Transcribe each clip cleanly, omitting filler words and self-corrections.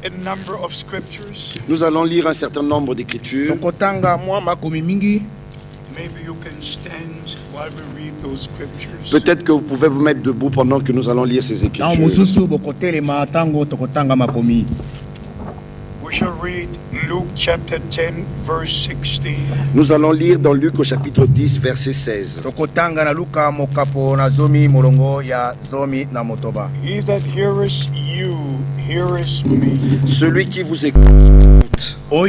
a number of scriptures. Nous allons lire un certain nombre d'écritures. Maybe you can stand while we read those scriptures. Peut-être que vous pouvez vous mettre debout pendant que nous allons lire ces écritures. We shall read Luke chapter 10, verse 16. Nous allons lire dans Luc au chapitre 10, verset 16. He that heareth you heareth me. Celui qui vous écoute. And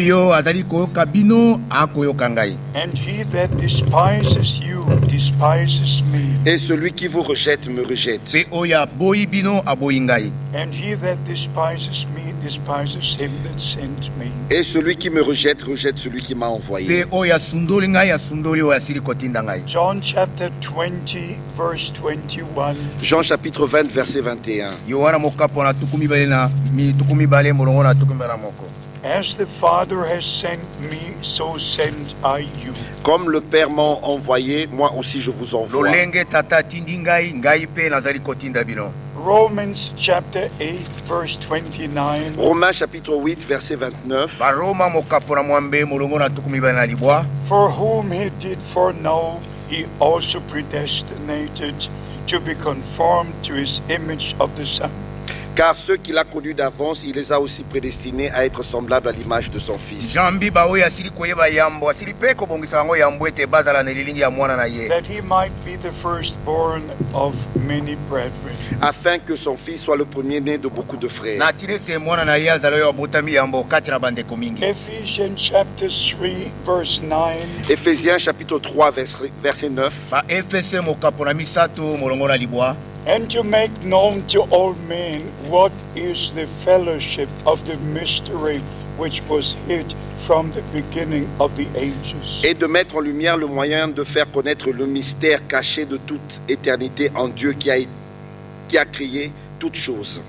he that despises you despises me. Et celui qui vous rejette me rejette. And he that despises me despises him that sent me. Et celui qui me rejette rejette celui qui m'a envoyé. John chapter 20, verse 21. Jean chapitre 20, verset 21. As the Father has sent me, so send I you. Comme le Père m'a envoyé, moi aussi je vous envoie. Romans chapter 8, verse 29. Romains chapitre 8, verset 29. For whom he did foreknow, he also predestinated to be conformed to his image of the Son. Car ceux qu'il a connus d'avance, il les a aussi prédestinés à être semblables à l'image de son Fils. That he might be the firstborn of many brethren. Afin que son Fils soit le premier-né de beaucoup de frères. Ephesians chapter 3, verse 9. Éphésiens chapitre 3, verset 9. And to make known to all men what is the fellowship of the mystery which was hid from the beginning of the ages. Et de mettre en lumière le moyen de faire connaître le mystère caché de toute éternité en Dieu qui a créé toutes choses.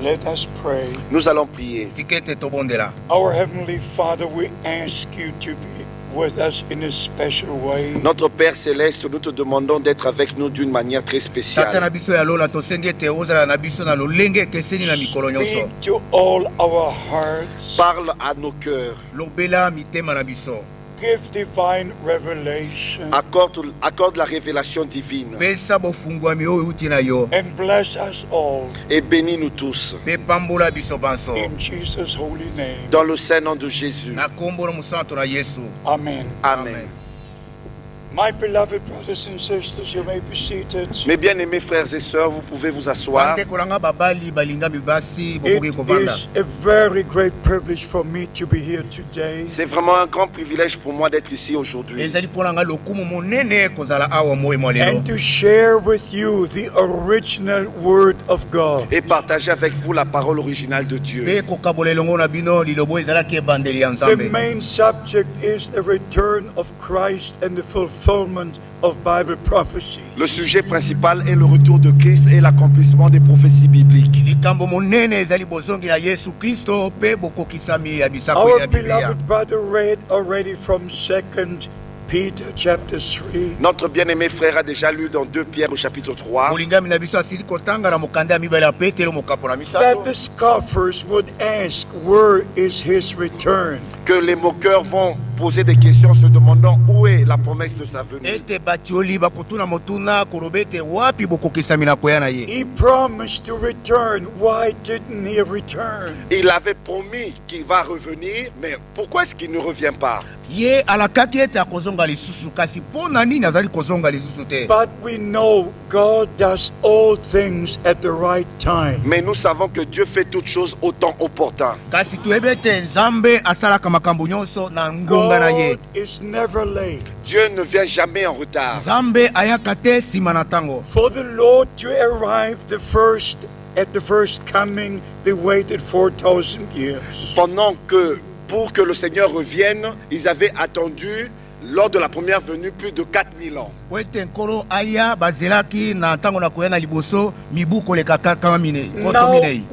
Let us pray. Nous allons prier. Our Heavenly Father, we ask you to be with us in a special way. Notre Père Céleste, nous te demandons d'être avec nous d'une manière très spéciale. Speak to all our hearts. Parle à nos cœurs. Give divine revelation. Accorde la révélation divine. And bless us all. Et bénis-nous tous. In Jesus' holy name. Dans le saint nom de Jésus. Amen. Amen. My beloved brothers and sisters, you may be seated. Mes bien-aimés frères et sœurs, vous pouvez vous asseoir. It is a very great privilege for me to be here today. C'est vraiment un grand privilège pour moi d'être ici aujourd'hui. And to share with you the original word of God. Et partager avec vous la parole originale de Dieu. The main subject is the return of Christ and the fulfillment of Bible prophecy. Le sujet principal est le retour de Christ et l'accomplissement des prophéties bibliques. Our beloved brother read already from 2 Peter chapter 3. Notre bien-aimé frère a déjà lu dans 2 Pierre au chapitre 3 That the scoffers would ask, where is his return? que les moqueurs vont poser des questions se demandant où est la promesse de sa venue. He promised to return. Why didn't he return? Il avait promis qu'il va revenir, mais pourquoi est-ce qu'il ne revient pas? But we know God does all things at the right time. Mais nous savons que Dieu fait toutes choses au temps opportun. God is never late. Dieu ne vient jamais en retard. For the Lord to arrive at the first coming, they waited 4,000 years. Pour que le Seigneur revienne, ils avaient attendu lors de la première venue, plus de 4000 ans. Now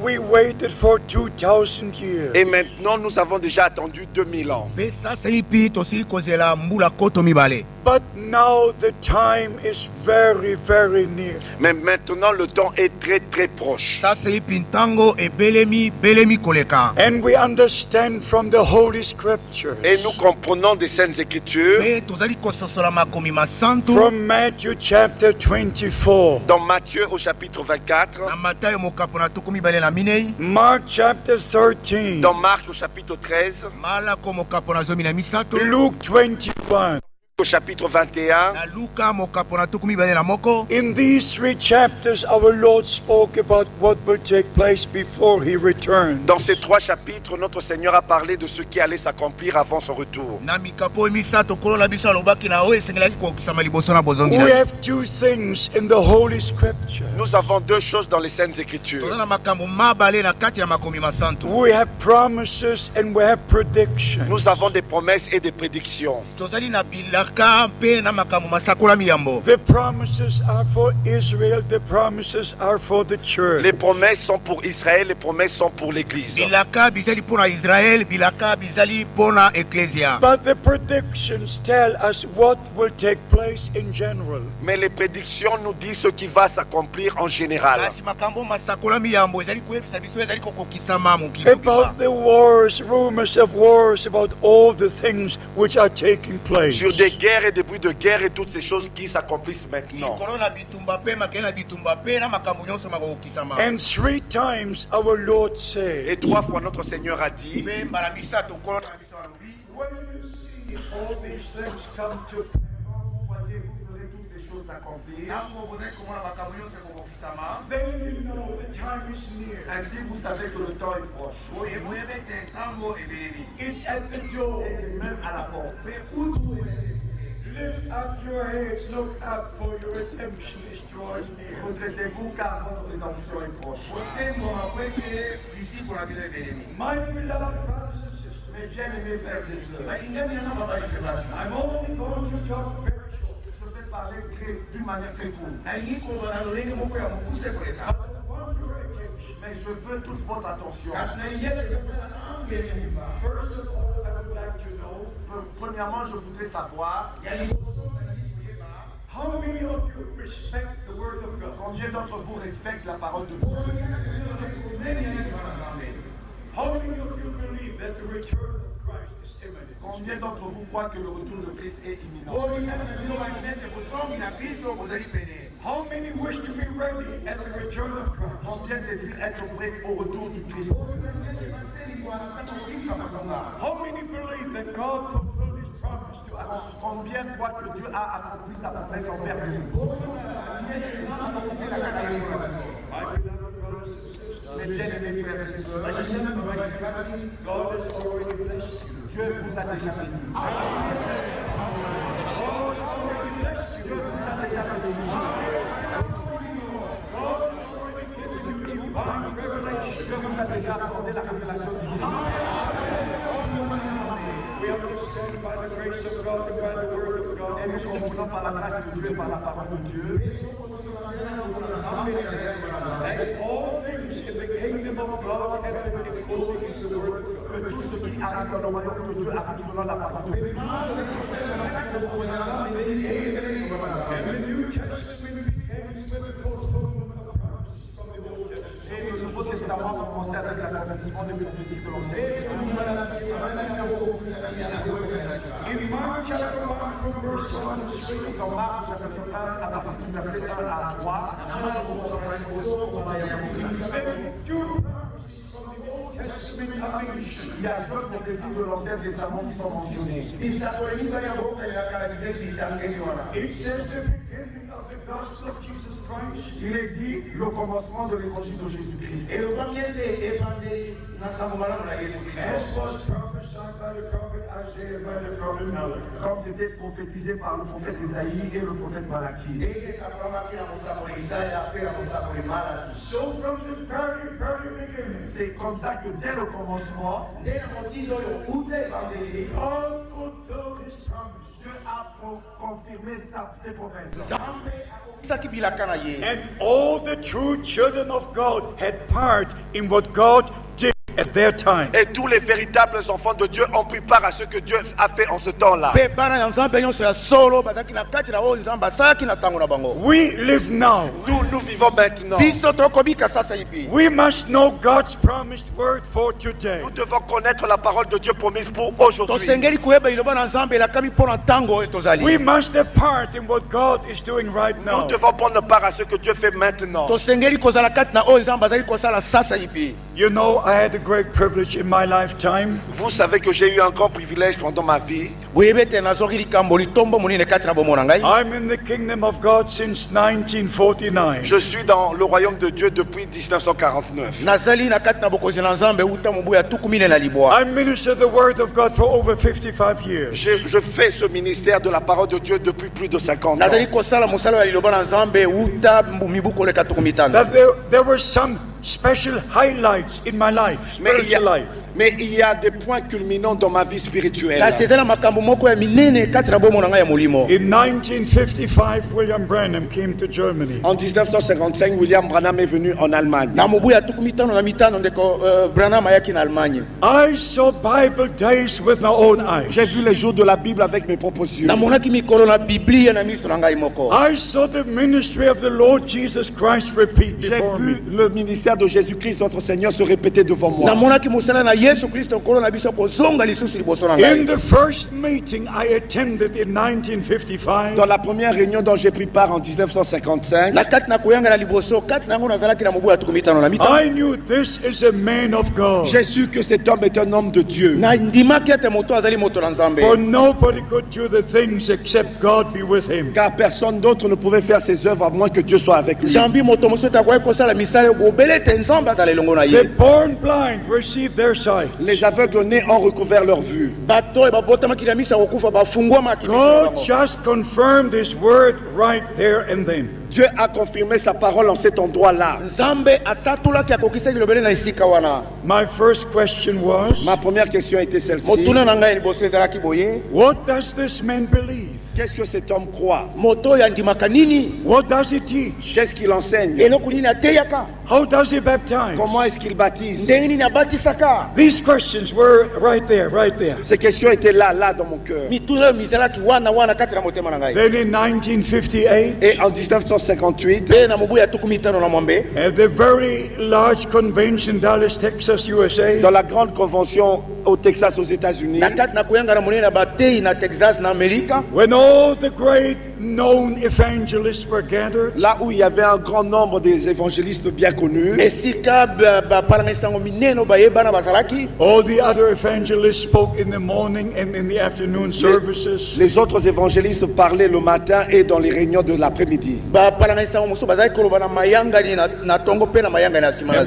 we waited for 2000 years. Et maintenant, nous avons déjà attendu 2000 ans. But now the time is very, very near. Mais maintenant, le temps est très, très proche. And we understand from the Holy Scriptures. Et nous comprenons des Saintes Écritures. From Matthew chapter 24. Dans Matthieu au chapitre 24. Mark chapter 13. Dans Marc au chapitre 13. Luke 21. Au chapitre 21. In these 3 chapters, our Lord spoke about what will take place before He returns. Dans ces 3 chapitres, notre Seigneur a parlé de ce qui allait s'accomplir avant son retour. We have 2 things in the Holy Scripture. Nous avons 2 choses dans les Saintes Écritures. We have promises and we have predictions. Nous avons des promesses et des prédictions. The promises are for Israel, the promises are for the church. Les promesses sont pour Israël, les promesses sont pour l'Église. But the predictions tell us what will take place in general. Mais les prédictions nous disent ce qui va s'accomplir en général. About the wars, rumors of wars, about all the things which are taking place. Sur des guerres et des bruits de guerre et toutes ces choses qui s'accomplissent maintenant. And 3 times our Lord said, Et 3 fois notre Seigneur a dit, when you see all these things come to pass, then you know the time is near. ainsi vous savez que le temps est proche. It's at the door. Et c'est même à la porte. Lift up your heads, look up, for your redemption is drawing near. Redressez-vous car votre rédemption est proche. My beloved brothers and sisters, Mes bien-aimés frères et sœurs, I'm only going to talk very short. je vais parler d'une manière très courte. But I want your attention. Mais je veux toute votre attention. First of all, I would like to know, Premièrement, je voudrais savoir how many of you respect the Word of God? combien d'entre vous respectent la parole de Dieu. How many of you believe that the return of Christ is imminent? Combien d'entre vous croient que le retour de Christ est imminent? How many wish to be ready at the return of Christ? Combien désirent être prêts au retour du Christ? How many believe that God fulfilled His promise to us? Combien croient que Dieu a accompli sa promesse envers nous? My beloved brothers and sisters, Mes bien-aimés frères et sœurs, God has already blessed you. Dieu vous a déjà béni. God has already blessed you. Dieu vous a déjà béni. God has already given you divine revelation. Dieu vous a déjà accordé la révélation divine. We understand by the grace of God and by the Word of God. Et nous comprenons par la grâce de Dieu et par la parole de Dieu that all things in the kingdom of God have been according to the Word of God. que tout ce qui arrive dans le royaume de Dieu arrive selon la parole de Dieu. And the New Testament begins with the fulfillment of promises from the Old Testament. Et le Nouveau Testament a commencé avec l'accomplissement des prophéties de l'Ancien Testament. In Mark chapter 1 from verse 1 to 3, Dans Marc chapitre 1, à partir du verset 1 à 3, two prophecies from the Old Testament are mentioned. il y a 2 prophéties de l'Ancien Testament qui sont mentionnées. It says the beginning of the gospel of Jesus Christ. Il est dit le commencement de l'évangile de Jésus-Christ. As was prophesied by the prophet Isaiah, by the prophet Malachi. Comme c'était prophétisé par le prophète Isaïe et le prophète Malachie. So from the very, very beginning, C'est comme ça que dès le commencement, God fulfilled His promise. Dieu a confirmé ses promesses. And all the true children of God had part in what God did at their time. Et tous les véritables enfants de Dieu ont pris part à ce que Dieu a fait en ce temps-là. We live now. Nous vivons maintenant. We must know God's promised word for today. Nous devons connaître la parole de Dieu promise pour aujourd'hui. We must have part in what God is doing right Nous now. devons prendre part à ce que Dieu fait maintenant. You know, I had a great privilege in my lifetime. Vous savez que j'ai eu un grand privilège pendant ma vie. I'm in the kingdom of God since 1949. Je suis dans le royaume de Dieu depuis 1949. I minister the word of God for over 55 years. Je fais ce ministère de la parole de Dieu depuis plus de 50 ans. That there were some special highlights in my life, spiritual life. Mais il y a des points culminants dans ma vie spirituelle. In 1955, William Branham came to Germany. En 1955, William Branham est venu en Allemagne. I saw Bible days with my own eyes. J'ai vu les jours de la Bible avec mes propres yeux. I saw the ministry of the Lord Jesus Christ repeat J'ai before me. vu le ministère de Jésus-Christ, notre Seigneur, se répéter devant moi. In the first meeting I attended in 1955, Dans la première réunion dont j'ai pris part en 1955, I knew this is a man of God. j'ai su que cet homme est un homme de Dieu. For nobody could do the things except God be with him. Car personne d'autre ne pouvait faire ses œuvres à moins que Dieu soit avec lui. The born blind received their sight. Les aveugles nés ont recouvert leur vue. God just confirmed His word right there and then. Dieu a confirmé sa parole en cet endroit-là. My first question was, Ma première question était celle-ci. what does this man believe? Qu'est-ce que cet homme croit? What does he teach? Qu'est-ce qu'il enseigne? How does he baptize? Comment est-ce qu'il baptise? These questions were right there, right there. Ces questions étaient là dans mon cœur. Then in 1958, Et en 1958, at the very large convention in Dallas, Texas, USA, dans la grande convention au Texas, aux États-Unis, when all the great known evangelists were gathered, là où il y avait un grand nombre des évangélistes bien connus, all the other evangelists spoke in the morning and in the afternoon services. les autres évangélistes parlaient le matin et dans les réunions de l'après-midi. And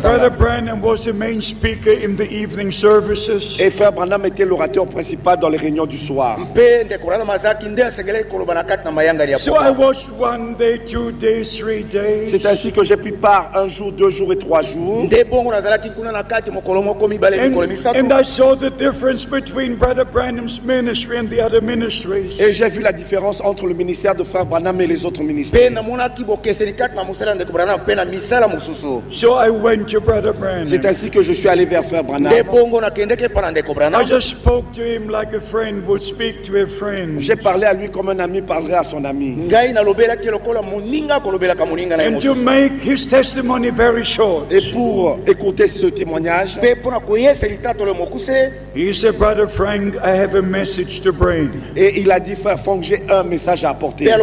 Brother Branham was the main speaker in the evening services. Et Frère Branham était l'orateur principal dans les réunions du soir. So I watched 1 day, 2 days, 3 days. C'est ainsi que j'ai pris part 1 jour, 2 jours et 3 jours. And I saw the difference between Brother Branham's ministry and the other ministries. Et j'ai vu la différence entre le ministère de Frère Branham et les autres ministères. So I went to Brother Branham. C'est ainsi que je suis allé vers Frère Branham. I just spoke to him like a friend would speak to a friend. J'ai parlé à lui comme un ami parlerait à son ami. And to make his testimony very short, Et pour écouter ce témoignage, he said, Brother Frank, I have a message to bring. et il a dit, Frère Franck, j'ai un message à apporter. And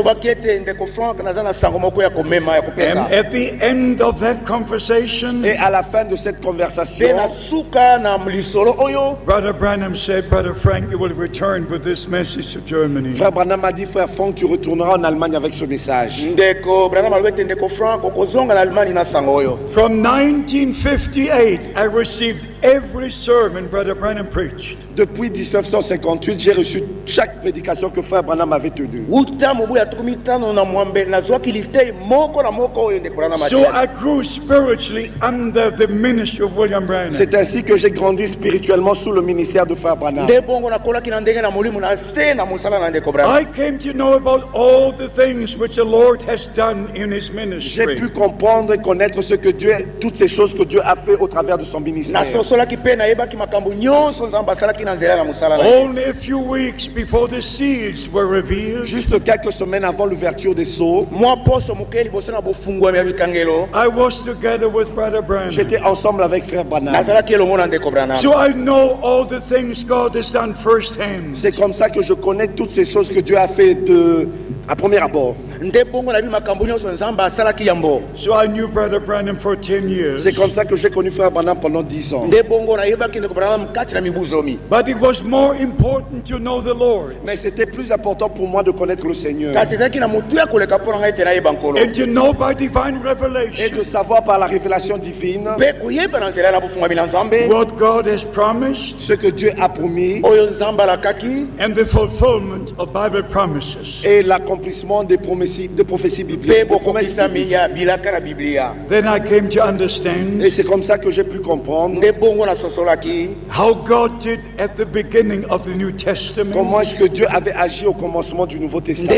at the end of that conversation, Et à la fin de cette conversation, Brother Branham said, Brother Frank, you will return with this message to Germany. Frère Branham a dit, Frère Franck, tu retourneras en Allemagne avec ce message. From 1958, I received every sermon Brother Branham preached. Depuis 1958, j'ai reçu chaque prédication que Frère Branham avait tenue. So I grew spiritually under the ministry of William Branham. C'est ainsi que j'ai grandi spirituellement sous le ministère de Frère Branham. I came to know about all the things which the Lord has done in His J'ai ministry. pu comprendre et connaître ce que Dieu, toutes ces choses que Dieu a fait au travers de son ministère. Only a few weeks before the seals were revealed, Juste quelques semaines avant l'ouverture des sceaux, I was together with Brother Branham. j'étais ensemble avec Frère Branham. So I know all the things God has done firsthand. C'est comme ça que je connais toutes ces choses que Dieu a fait à premier abord. So I knew Brother Branham for 10 years. C'est comme ça que j'ai connu Frère Branham pendant 10 ans. But it was more important to know the Lord Mais c'était plus important pour moi de connaître le Seigneur and to know by divine et de revelation savoir par la révélation divine what God has promised ce que Dieu a promis and the fulfillment of Bible promises. et l'accomplissement des prophéties bibliques. Des promesses bibliques. Then I came to understand Et c'est comme ça que j'ai pu comprendre how God did at the beginning of the New Testament. comment est-ce que Dieu avait agi au commencement du Nouveau Testament.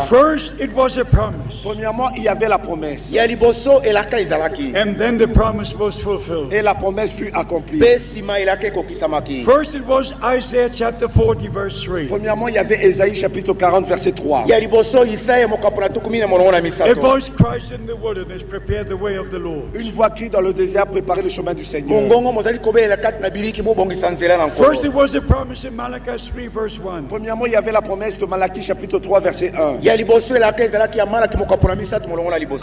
First, it was a promise, Premièrement, il y avait la promesse and then the promise was fulfilled. et la promesse fut accomplie. First, it was Isaiah chapter 40, verse 3. Premièrement, il y avait Ésaïe chapitre 40 verset 3. A voice cries in the wilderness, prepare the way of the Lord. Une voix crie dans le désert, préparez le chemin du Seigneur. First, it was a promise in Malachi 3, verse 1. Premièrement, il y avait la promesse de Malachie chapitre 3 verset 1.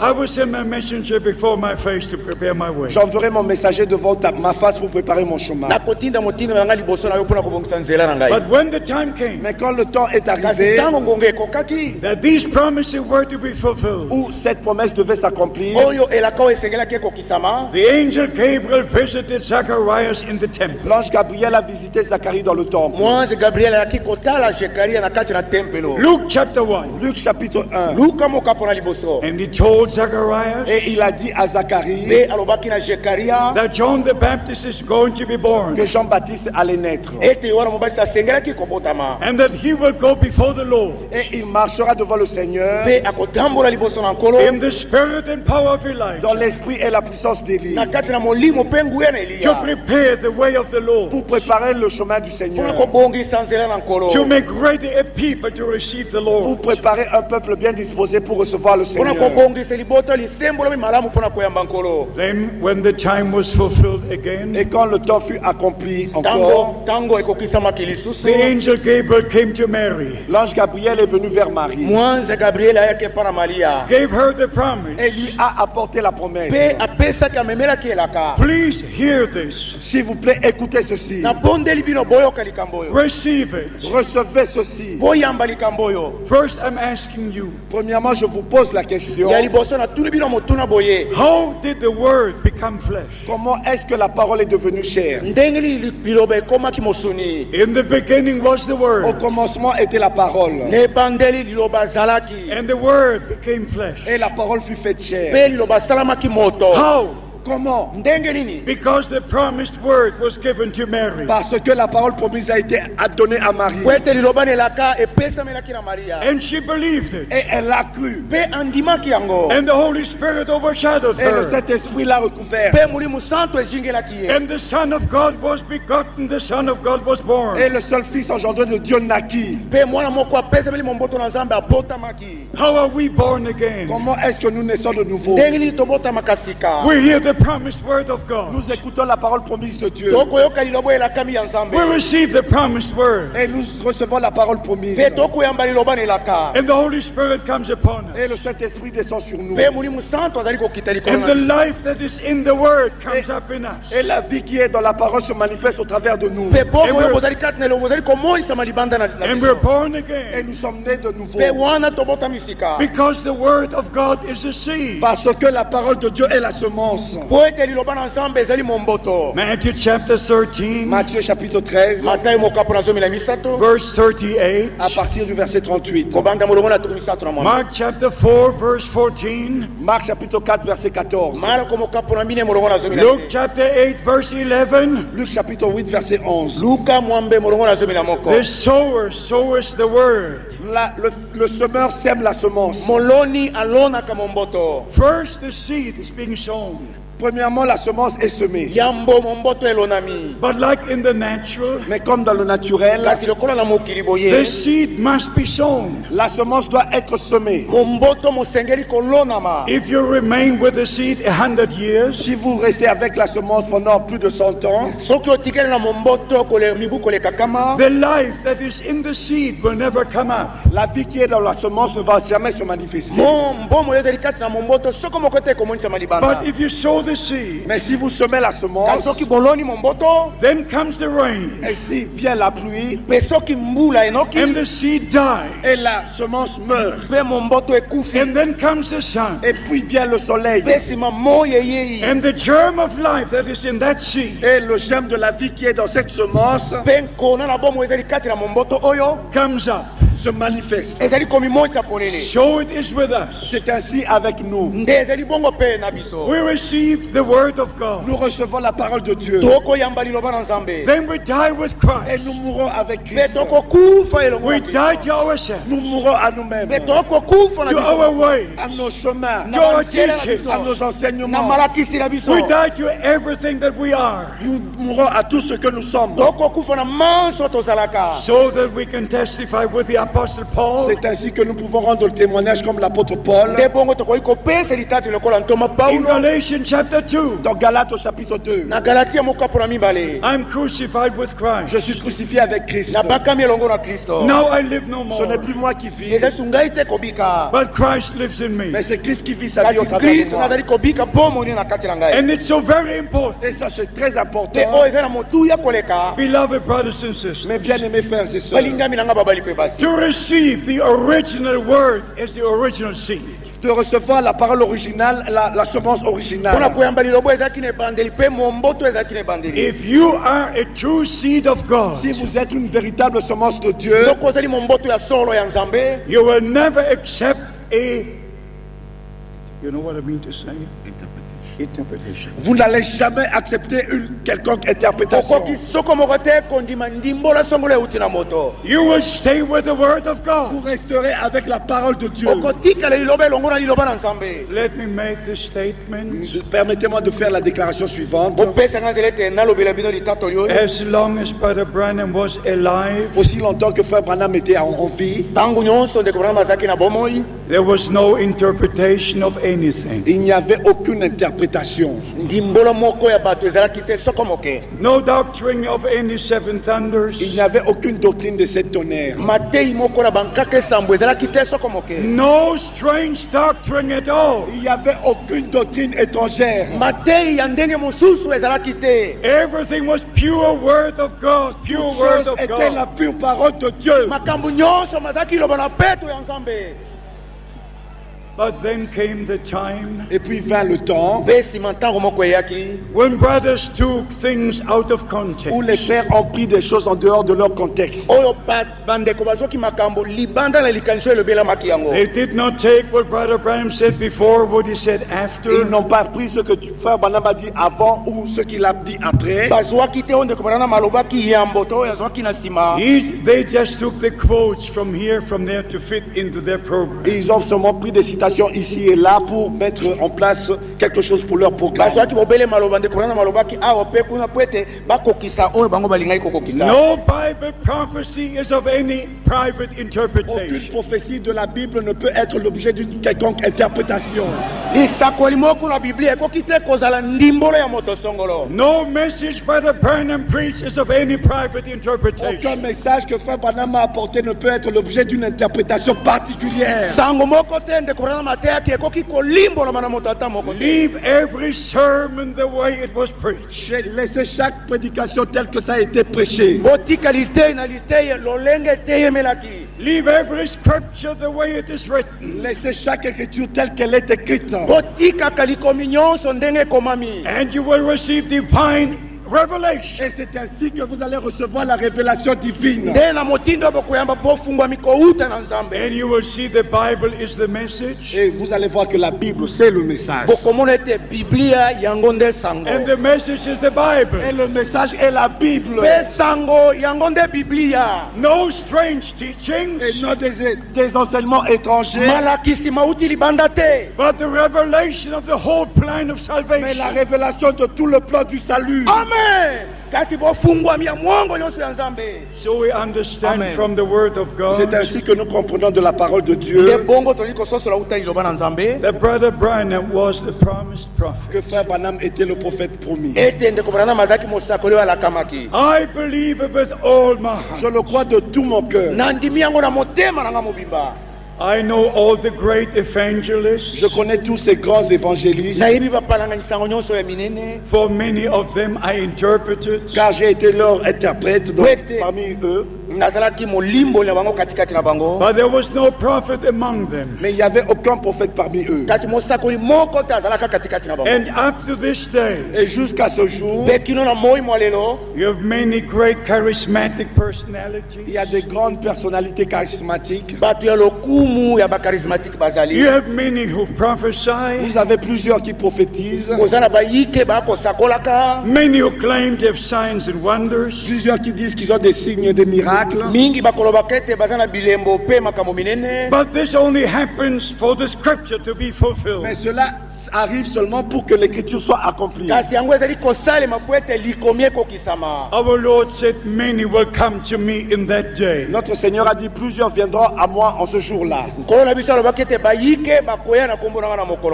I will send my messenger before my face to prepare my way. J'enverrai mon messager devant ma face pour préparer mon chemin. But when the time came Mais quand le temps est arrivé that these promises were to be fulfilled, où cette promesse devait s'accomplir, the angel Gabriel visited Zacharias in the temple. l'ange Gabriel a visité Zacharie dans le temple. Luke chapter 1. Luc chapitre 1. And he told Zacharias Et il a dit à Zacharie that John the Baptist is going to be born que Jean-Baptiste allait naître. and that he will go before the Lord Et il marchera devant le Seigneur in the spirit and power of Elijah dans l'esprit et la puissance d'Élie to prepare the way of the Lord, pour préparer le chemin du Seigneur, to make ready a people to receive the pour Lord. préparer un peuple bien disposé pour recevoir le Seigneur. Then when the time was fulfilled again, Et quand le temps fut accompli encore, the angel Gabriel came to Mary, l'ange Gabriel est venu vers Marie gave her the promise. et lui a apporté la promesse. Please hear this. S'il vous plaît, écoutez ceci. Receive it. Recevez ceci. First, I'm asking you, Premièrement, je vous pose la question. how did the word become flesh? Comment est-ce que la parole est devenue chair? In the beginning was the Au word, commencement était la parole. and the word became flesh. Et la parole fut faite chair. How? Comment? Because the promised word was given to Mary. Parce que la parole promise a été donnée à Marie. And she believed it. Et elle l'a cru. And the Holy Spirit overshadowed Et le her. Saint-Esprit l'a recouvert. And the Son of God was begotten, the Son of God was born. Et le seul Fils engendré de Dieu naquit. How are we born again? Comment est-ce que nous naissons de nouveau? We hear the promised word of God. Nous écoutons la parole promise de Dieu. We receive the promised word. Et nous recevons la parole promise. And the Holy Spirit comes upon us. Et le Saint-Esprit descend sur nous. And the life that is in the word comes up in us. Et la vie qui est dans la parole se manifeste au travers de nous. And we're born Et again nous sommes nés de nouveau. because the word of God is a seed. Parce que la parole de Dieu est la semence. Matthew chapter 13, Matthieu chapitre 13, verse 38. à partir du verset 38. Mark chapter 4, verse 14. Marc chapitre 4, verset 14. Luke chapter 8, verse 11. Luc chapitre 8, verset 11. The sower soweth the word. Le semeur sème la semence. First, the seed is being sown. Premièrement, la semence est semée. But like in the natural, Mais comme dans le naturel, the seed must be sown. la semence doit être semée. If you remain with the seed 100 years, Si vous restez avec la semence pendant plus de 100 ans, the life that is in the seed will never come out. la vie qui est dans la semence ne va jamais se manifester. But if you sow the seed, Mais si vous semez la semence, then comes the rain, et si vient la pluie, and the seed dies, et la semence meurt, and then comes the sun, et puis vient le soleil, and the germ of life that is in that seed et le germe de la vie qui est dans cette semence comes up. se manifeste. So it is with us. C'est ainsi avec nous. We receive the word of God. Nous recevons la parole de Dieu. Then we die with Et Christ. nous mourons avec Christ. We die to ourselves, Nous mourons à nous-mêmes, to our ways, à nos chemins, to our teaching. à nos enseignements. We die to everything that we are, Nous mourons à tout ce que nous sommes. so that we can testify with the Apostle Paul. C'est ainsi que nous pouvons rendre le témoignage comme l'apôtre Paul. In Galatians chapter 2, Dans Galates au chapitre 2, I'm crucified with Christ. je suis crucifié avec Christ. Now I live no Ce n'est more, plus moi qui vis, but Christ lives in me. mais c'est Christ qui vit sa vie au travers de moi. And it's so very important, Et ça, c'est très important. beloved brothers and sisters, Mes bien-aimés frères et sœurs, to receive the original word as the original seed. de recevoir la parole originale, la semence originale. If you are a true seed of God, Si vous êtes une véritable semence de Dieu, you will never accept a, you know what I mean to say? Interpretation. vous n'allez jamais accepter une quelconque interprétation. You will stay with the word of Vous God. resterez avec la parole de Dieu. Let me make the statement. Permettez-moi de faire la déclaration suivante. As long as Brother Branham was alive, Aussi longtemps que Frère Branham était en vie, there was no interpretation of anything. il n'y avait aucune interprétation. No doctrine of any seven thunders. Il n'y avait aucune doctrine de cette tonnerre. No strange doctrine at all. Il n'y avait aucune doctrine étrangère. Everything was pure word of God, pure Toute word chose of était la God. pure parole de Dieu. But then came the time Et puis vint le temps when brothers took things out of où les context. frères ont pris des choses en dehors de leur contexte. They did not take what Brother Branham said before, what he said Ils after. n'ont pas pris ce que Frère Branham a dit avant ou ce qu'il a dit après. They just took the quotes from here, from there to fit into their program. Ils ont seulement pris des citations ici et là pour mettre en place quelque chose pour leur programme. No Bible prophecy is of any private Aucune interpretation. prophétie de la Bible ne peut être l'objet d'une quelconque interprétation. No message Brother Branham preached is of any private Aucun interpretation. message que Frère Branham a apporté ne peut être l'objet d'une interprétation particulière. Leave every sermon the way it was preached. Laissez chaque prédication telle que ça a été prêché. Leave every scripture the way it is written. Laissez chaque écriture telle qu'elle est écrite. And you will receive divine revelation. Et c'est ainsi que vous allez recevoir la révélation divine. And you will see the Bible is the message. Et vous allez voir que la Bible, c'est le message. And the message is the Bible. Et le message est la Bible. No strange teachings. Et non des enseignements étrangers. But the revelation of the whole plan of salvation. Mais la révélation de tout le plan du salut. Amen. So we understand Amen. from the word of God. C'est ainsi que nous comprenons de la parole de Dieu That Brother Branham was the promised prophet. que Frère Branham était le prophète promis. I believe it with all my heart. Je le crois de tout mon cœur. I know all the great evangelists. Je connais tous ces grands évangélistes, For many of them I interpreted. car j'ai été leur interprète parmi eux. But there was no prophet among them. Mais il n'y avait aucun prophète parmi eux. And up to this day, Et jusqu'à ce jour, you have many great charismatic il personalities. y a des grandes personnalités charismatiques. You have many who prophesy. Vous avez plusieurs qui prophétisent, Many who claim to have signs and wonders. plusieurs qui disent qu'ils ont des signes et des miracles. But this only happens for the scripture to be fulfilled. Mais cela arrive seulement pour que l'écriture soit accomplie. Our Lord said, many will come to me in that day. Notre Seigneur a dit, plusieurs viendront à moi en ce jour-là.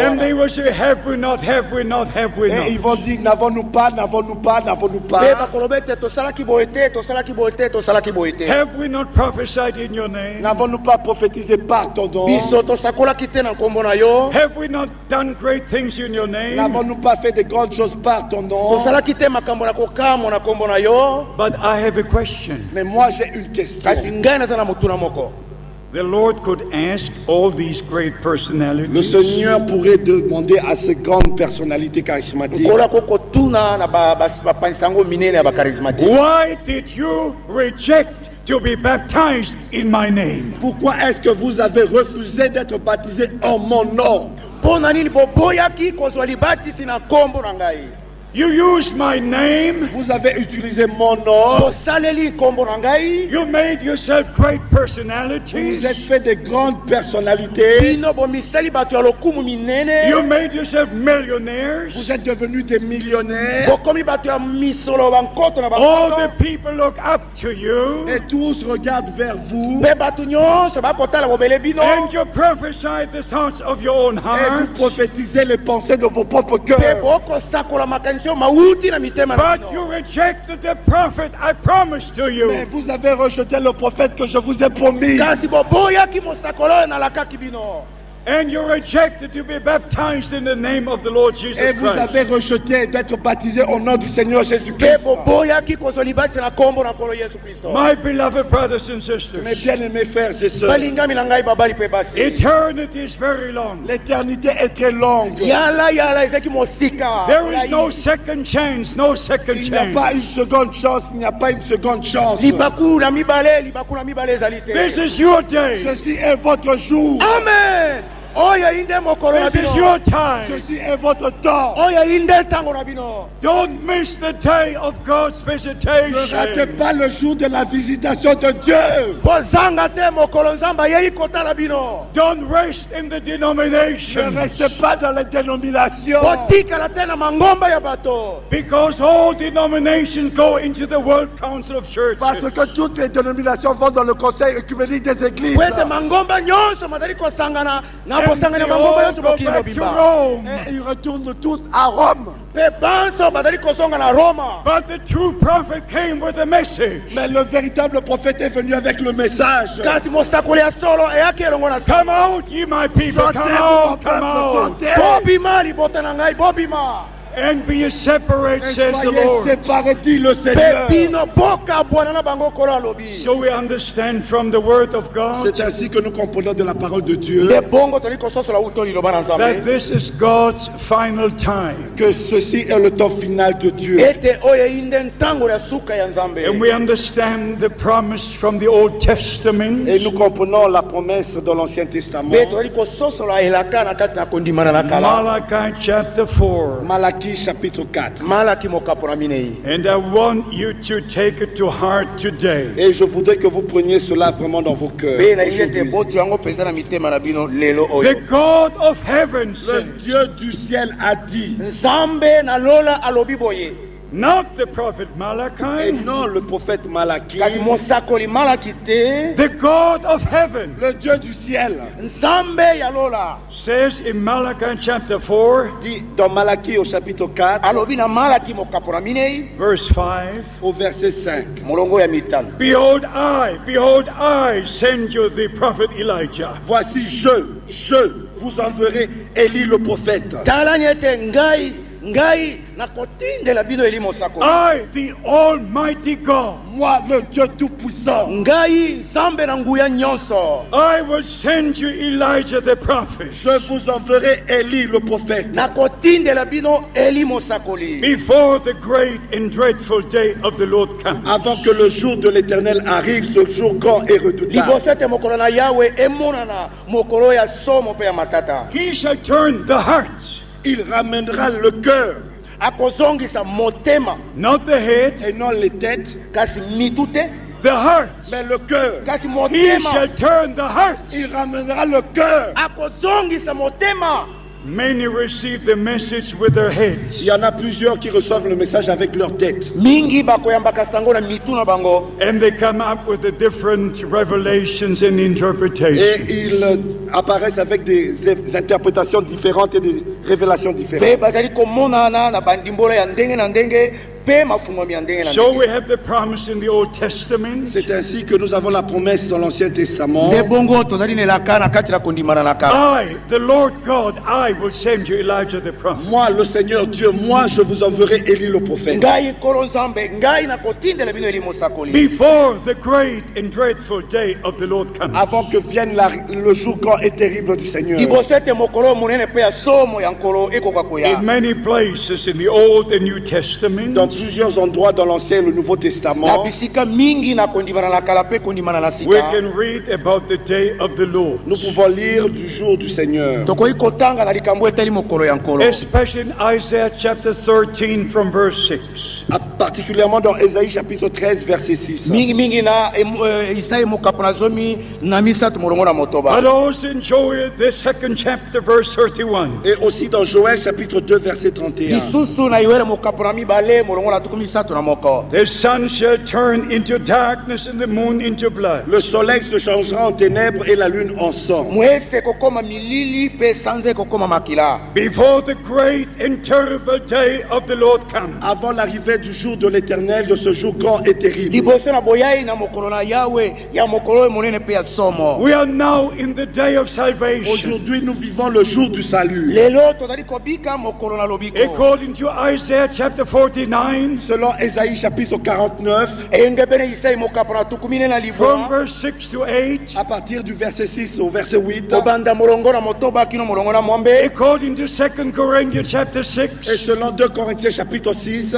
And they will say, have we not, have we not, have we Et ils not? vont dire, n'avons-nous pas, n'avons-nous pas, n'avons-nous pas. Have we not prophesied in your name? N'avons-nous pas prophétisé par ton nom. Have we not done great things in your name? N'avons-nous pas fait de grandes choses par ton nom. But I have a question. Mais moi j'ai une question. The Lord could ask all these great Le personalities, Seigneur pourrait demander à ces grandes personnalités charismatiques, why did you reject to be baptized in my name? pourquoi est-ce que vous avez refusé d'être baptisé en mon nom? You used my name. Vous avez utilisé mon nom. You made yourself great Vous personalities. êtes fait de grandes personnalités. You made yourself millionaires. Vous êtes devenus des millionnaires. All the people look up to you. Et tous regardent vers vous. And you prophesy the thoughts of your own Et vous heart. prophétisez les pensées de vos propres cœurs. But you rejected the prophet I promised to Mais you. vous avez rejeté le prophète que je vous ai promis. And you rejected to be baptized in the name of the Lord Jesus Et vous Christ. avez rejeté d'être baptisé au nom du Seigneur Jésus-Christ. My beloved brothers and Mes sisters, bien-aimés frères et sœurs, eternity is very long. l'éternité est très longue. There is no second chance, no second Il n'y a chance. pas une seconde chance, il n'y a pas une seconde chance. This is your day. Ceci est votre jour. This is your time. Ceci est votre temps. Don't miss the day of God's Ne ratez visitation. pas le jour de la visitation de Dieu. Don't rest in the Ne denomination. restez pas dans les dénominations. Because all denominations go into the World Council of Parce Churches. que toutes les dénominations vont dans le conseil œcuménique des églises. And they all go back to Rome. Et ils retournent tous à Rome. But the true prophet came with a message. Mais le véritable prophète est venu avec le message. Come out, ye my people. Sortez, Come mon out, peuple, come out. sortez. and be ye separate, Et says the soyez Lord. séparés, dit le Seigneur. So we understand from the word of God C'est ainsi que nous comprenons de la parole de Dieu that this is God's final time. que ceci est le temps final de Dieu. And we understand the promise from the Old Testament. Et nous comprenons la promesse dans l'Ancien Testament. Malachi chapter 4. Malachie chapitre 4. And I want you to take it to heart today. Et je voudrais que vous preniez cela vraiment dans vos cœurs. aujourd'hui. The God of heaven Le said, Dieu du ciel a dit, not the prophet et Malachi, non le prophète Malachie, the God of heaven le Dieu du ciel says in Malachi chapter 4, dit dans Malachie au chapitre 4, verse 5, au verset 5. behold, I send you the prophet Elijah. Voici je vous enverrai Élie le prophète. I, the Almighty God, Moi, le Dieu tout-puissant, I will send you Elijah the prophet je vous enverrai Élie le prophète before the great and dreadful day of the Lord comes. avant que le jour de l'Éternel arrive, ce jour grand et redoutable. He shall turn the hearts, Il ramènera le cœur not the head, et non les têtes, the hearts. mais le cœur. He shall turn the hearts. Il ramènera le cœur. Many receive the message with their heads, Il y en a plusieurs qui reçoivent le message avec leur tête. and they come up with the different revelations and interpretations. Et ils apparaissent avec des interprétations différentes et des révélations différentes. So we have the promise in the Old Testament, C'est ainsi que nous avons la promesse dans l'Ancien Testament. I, the Lord God, I will send you Elijah the prophet. Moi, le Seigneur Dieu, moi, je vous enverrai Élie le prophète. Before the great and dreadful day of the Lord comes. Avant que vienne le jour grand et terrible du Seigneur. In many places in the Old and New Testament, Dans plusieurs endroits dans l'Ancien et le Nouveau Testament, we can read about the day of the Lord, nous pouvons lire du jour du Seigneur. especially in Isaiah chapter 13 from verse 6. Particulièrement dans Ésaïe chapitre 13 verset 6. But also in Joel, the second chapter, verse 31. Et aussi dans Joël chapitre 2 verset 31. The sun shall turn into darkness and the moon into blood, Le soleil se changera en ténèbres et la lune en sang. before the great and terrible day of the Lord comes. Avant l'arrivée du jour de l'Éternel, de ce jour grand et terrible. We are now in the day of salvation. Aujourd'hui, nous vivons le jour du salut. According to Isaiah chapter 49, Selon Ésaïe chapitre 49, from verse 6 to 8, à partir du verset 6 au verset 8, according to 2 Corinthians chapter et 6, selon 2 Corinthiens chapitre 6,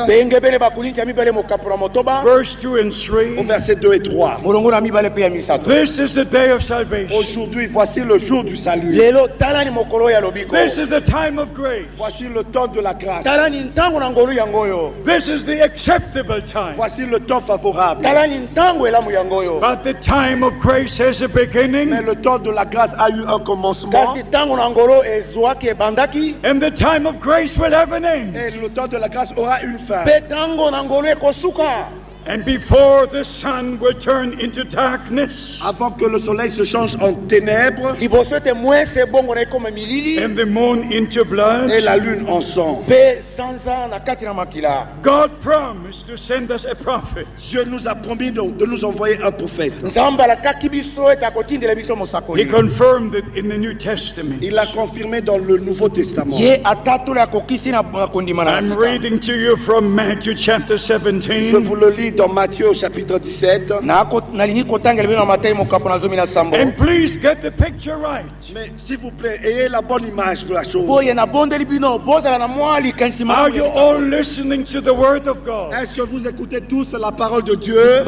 verse 2 and au 3, verset 2 et 3. this is the day of salvation. Aujourd'hui, voici le jour du salut. This is the time of grace. Voici le temps de la grâce. This is the acceptable time. Voici le temps favorable. But the time of grace has a beginning, Mais le temps de la grâce a eu un commencement. and the time of grace will have an end. Et le temps de la grâce aura une fin. And before the sun will turn into darkness, avant que le soleil se change en ténèbres and the moon into blood, et la lune en sang, God promised to send us a prophet. Dieu nous a promis de nous envoyer un prophète. He confirmed it in the New Testament. Il l'a confirmé dans le Nouveau Testament. I'm reading to you from Matthew chapter Je 17. vous le lis dans Matthieu au chapitre 17. And please get the picture right. Mais s'il vous plaît, ayez la bonne image de la chose. Are you all listening to the word of God? Est-ce que vous écoutez tous la parole de Dieu?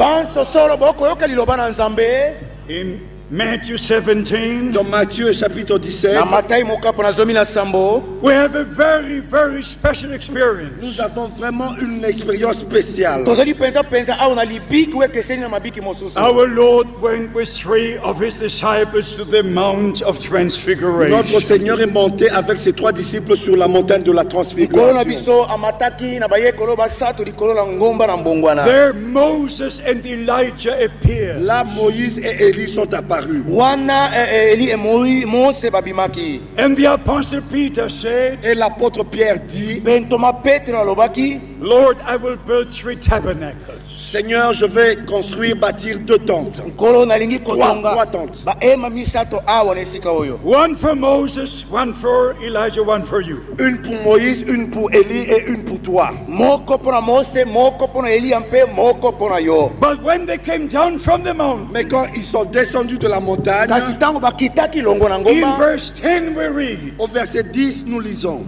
In Matthew 17, Dans Matthieu chapitre 17, we have a very, very special experience. nous avons vraiment une expérience spéciale. Our Lord went with 3 of his disciples to the Mount of Notre Transfiguration. Seigneur est monté avec ses 3 disciples sur la montagne de la transfiguration. There Moses and Elijah appeared. Là, Moïse et Élie sont apparus. And the Apostle Peter said, Et l'apôtre Pierre dit, Lord, I will build 3 tabernacles. Seigneur, je vais bâtir 2 tentes. 3 tentes. One for Moses, one for Elijah, one for you. Une pour Moïse, une pour Élie et une pour toi. But when they came down from the mountain, Mais quand ils sont descendus de la montagne, in verse 10 we read, au verset 10, nous lisons.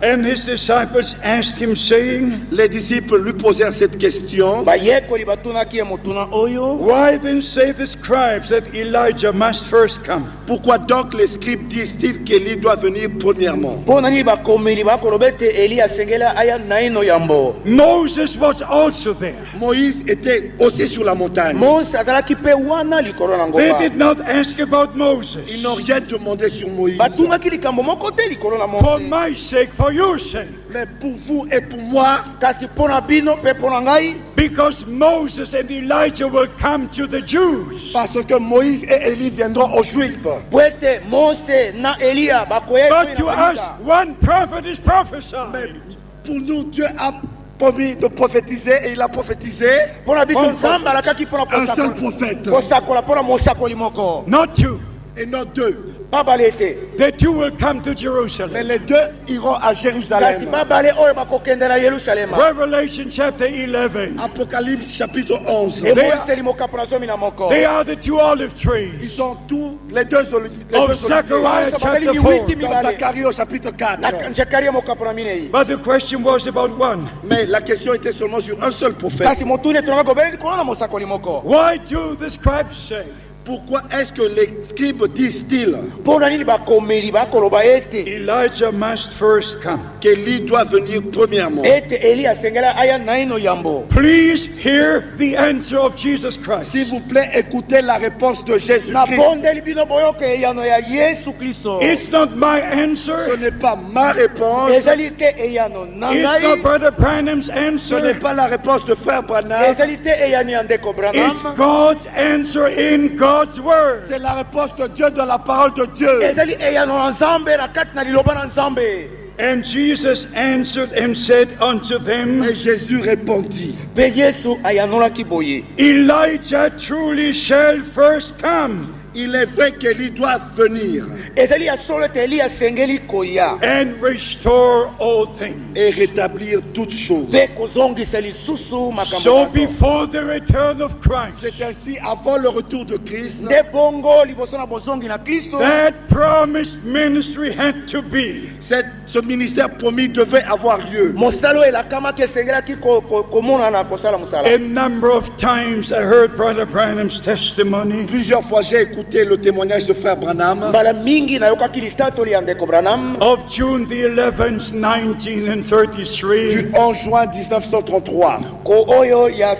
and his disciples asked him, saying, Les disciples lui posèrent cette question. why then say the scribes that Elijah must first come? Pourquoi donc les scribes disent-ils qu'Élie doit venir premièrement? Moses was also there. Moïse était aussi sur la montagne. They did not ask about Moses. Ils n'ont rien demandé sur Moïse. For my sake, for your sake. Mais pour vous et pour moi, Because Moses and Elijah will come to the Jews. parce que Moïse et Élie viendront aux Juifs. But to us, one prophet is Mais prophesied. pour nous, Dieu a promis de prophétiser et il a prophétisé un seul prophète Not two. et non 2. The two will come to Mais Jerusalem. les 2 iront à Jérusalem. Revelation chapter 11. Apocalypse chapitre 11. They are the 2 olive Ils trees sont tous les 2 oliviers. of Zechariah chapter 4. Dans Zacharie au chapitre 4. But the question was about one. Mais la question était seulement sur un seul prophète. Why do the scribes say Pourquoi est-ce que les scribes disent-ils Elijah must first come? qu'Élie doit venir premièrement? Please hear the answer of Jesus Christ. S'il vous plaît, écoutez la réponse de Jésus-Christ. It's not my Ce answer. n'est pas ma réponse. It's not Brother Branham's Ce n'est answer. pas la réponse de frère Branham. It's God's answer in God's word. C'est la réponse de Dieu dans la parole de Dieu. And Jesus answered and said unto them, Et Jésus répondit, Elijah truly shall first come il est vrai qu'Élie doit venir and restore all things. et rétablir toutes choses. So before the return of Christ, C'est ainsi, avant le retour de Christ, that promised ministry had to be. ce ministère promis devait avoir lieu. A number of times I heard Brother Branham's testimony. Plusieurs fois, j'ai écouté écouté le témoignage de frère Branham mbala mingi nayokaki litatoli ya ndeko Branham of June the 11th, 1933. du 11 juin 1933. ko oyo ya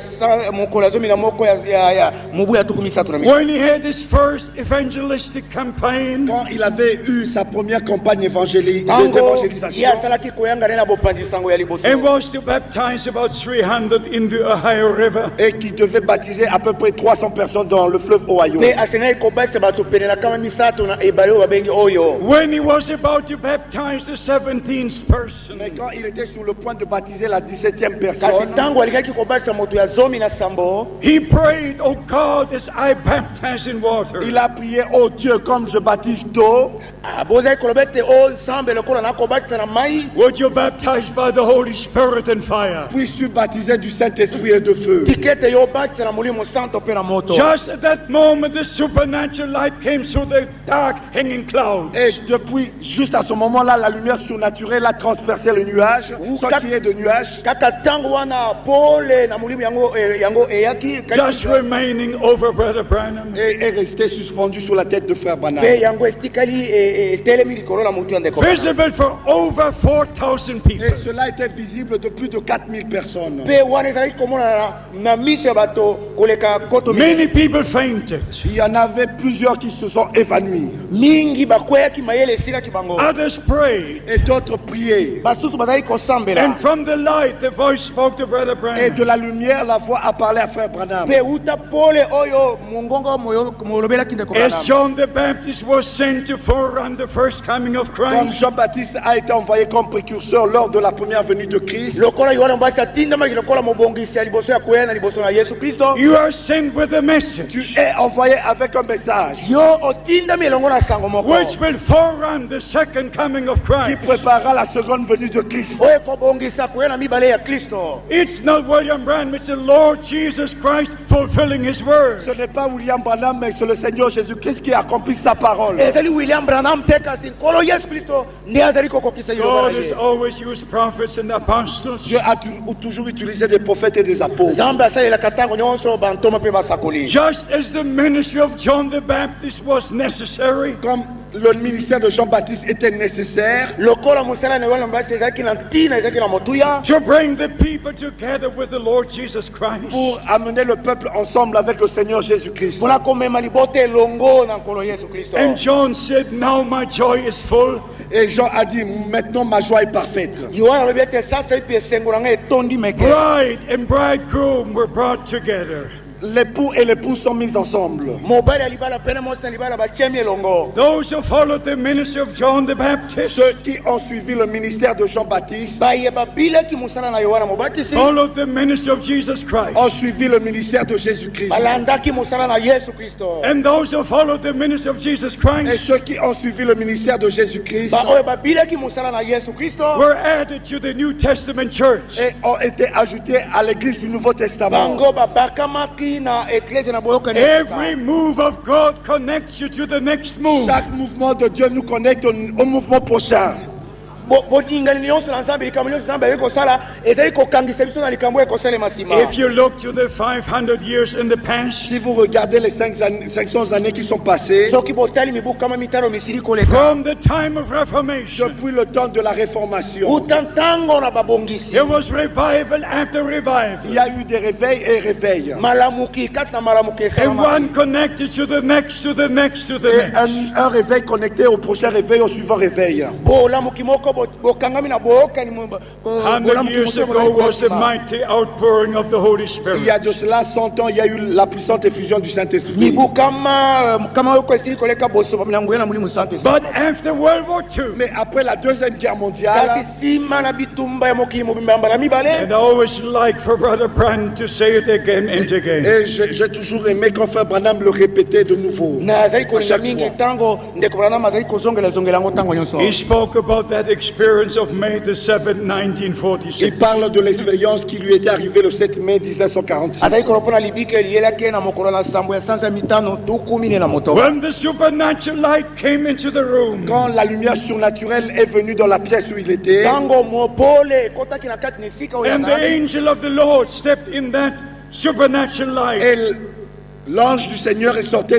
mokolo ya 11 ya mobu ya tuku misato na mingi. When he had his first evangelistic campaign, Quand il avait eu sa première campagne tango d'évangélisation, ya asalaki koyanga na bopanzi sango ya liboso and was to baptize about 300 in the Ohio River. et qui devait baptiser à peu près 300 personnes dans le fleuve Ohio. pe asengai kobatisa bato pene na kama misato na ebale oyo babengi oyo. When he was about to baptize the 17th person, Mais quand il était sur le point de baptiser la 17e kasi personne, tango alingaki kobatisa moto ya zomi na sambo he prayed, "Oh God, as I baptize in water, il a prié, oh Dieu, comme je baptise d'eau, bozali koloba ete o nsambe lokola nakobatisa na mai would you baptize by the Holy Spirit and fire?" puisses-tu baptiser du Saint-Esprit et de feu. tikete yo obatisa na molimo santo mpe na moto. Just at that moment, the supernatural light came through the dark hanging clouds. Et depuis, juste à ce moment-là, la lumière surnaturelle a transpercé le nuage, sans qu'il y ait de nuage, kaka tango wana pole na molimo yango eyaki Just remaining over Brother Branham. et est resté suspendu sur la tête de frère Branham. mpe yango etikali etelemi likolo na motu ya ndeko. Visible for over 4,000 people. Et cela était visible de plus de 4000 personnes. mpe wana ezalaki komonana na miso ya bato koleka koto Many people fainted. Il y en avait plusieurs qui se sont évanouis. mingi bakweyaki mayele esilaki bango Others prayed. Et d'autres priaient. basusu bazalaki kosambela And from the light, the voice spoke to Brother Et de Branham. la lumière, la voix a parlé à frère Branham. mpe uta pole oyo mongongo molobelaki ndeko As Branham. John the Baptist was sent to forerun the first coming of Comme Christ, Jean-Baptiste a été envoyé comme précurseur lors de la première venue de Christ, lokola yohana mbasi atindamaki lokola mobongisi ya liboso ya koya na liboso na yesu kristo you are sent with a message tu es envoyé avec un message yo otindami elongo na sango moko which will forerun the second coming of qui Christ. préparera la seconde venue de Christ. oyo ekobongisa koya na mibale ya kristo. It's not William Branham, it's the Lord Jesus Christ fulfilling his word. Ce n'est pas William Branham, mais c'est le Seigneur Jésus-Christ qui accomplit sa parole. ezali william branham te kasi nkolo yesu kristo nde azali kokokisa liloba God na has ye. always used prophets and apostles. Dieu a toujours utilisé des prophètes et des apôtres. nzambe asalelaka ntango nyonso bantoma mpe basakoli. Just as the ministry of John the Baptist was necessary, Comme le ministère de Jean-Baptiste était nécessaire lokola mosala na yohana mbasi ezalaki na ntina ezalaki na motuya to bring the people together with the Lord Jesus Christ. pour amener le peuple ensemble avec le Seigneur Jésus-Christ. mpona komema libota elongo na nkolo yesu kristo. And John said, "Now my joy is full." Et Jean a dit, maintenant ma joie est parfaite. yohana alobi ete sasa epi esengo na ngai etondi meke. Bride and bridegroom were brought together. L'époux et l'épouse sont mis ensemble. mobali ya libala pene mosi na libala batiemi elongo. Those who followed the ministry of John the Baptist Ceux qui ont suivi le ministère de Jean-Baptiste bayeba bileki mosala na yohana mobatisi followed the ministry of Jesus Christ. ont suivi le ministère de Jésus-Christ. balandaki mosala na yesu kristo. And those who followed the ministry of Jesus Et Christ ceux qui ont suivi le ministère de Jésus-Christ baoyo babileki mosala na yesu kristo were added to the New Testament church. et ont été ajoutés à l'église du Nouveau Testament. bango babakamaki na eklese na boyokani. Every move of God connects you to the next move. Chaque mouvement de Dieu nous connecte au mouvement prochain. botingani nyonso na nzambe likambo nyonso nzambe ali kosala ezali kokangisa biso na likambo ekosalema nsima. If you look to the 500 years in the past, Si vous regardez les 500 années qui sont passées, soki botali mibu kama mitano misili koleka from the time of Reformation, depuis le temps de la Réformation, uta ntango na babongisi there was revival after revival. il y a eu des réveils et réveils. malamuki kati na malamuki And esalama. one connected to the next, to the next, to the Et next. un réveil connecté au prochain réveil, au suivant réveil. bolamuki moko bokangami na boyokani 100 years ago was a mighty outpouring of the Holy Il y a Spirit. de cela 100 ans, il y a eu la puissante effusion du Saint-Esprit. mibu kama yoko esili koleka boso milango ye na mulimu santo. But after World War II, Mais après la Deuxième Guerre mondiale, kasi nsima na bitumba ya mokili mobimba mbala mibale and I always like for Brother Branham to say it again and again. et j'ai toujours aimé quand frère Branham le répétait de nouveau. nazali À kolinga chaque mingi fois. ntango ndeko branam azali kozongelazongela yango ntango nyonso. He spoke about that experience of May the 7th, Il 1946. parle de l'expérience qui lui était arrivée le 7 mai 1946. azali koloba mpona libike eliyelaki ye na mokolo na nsambo ya sanza mitano tukumi ne na motoba. When the supernatural light came into the room, Quand la lumière surnaturelle est venue dans la pièce où il était, ntango mopole ekotaki na kati na esika oyo and the azalaki angel of the Lord stepped in that supernatural light, et L'ange du Seigneur est sorti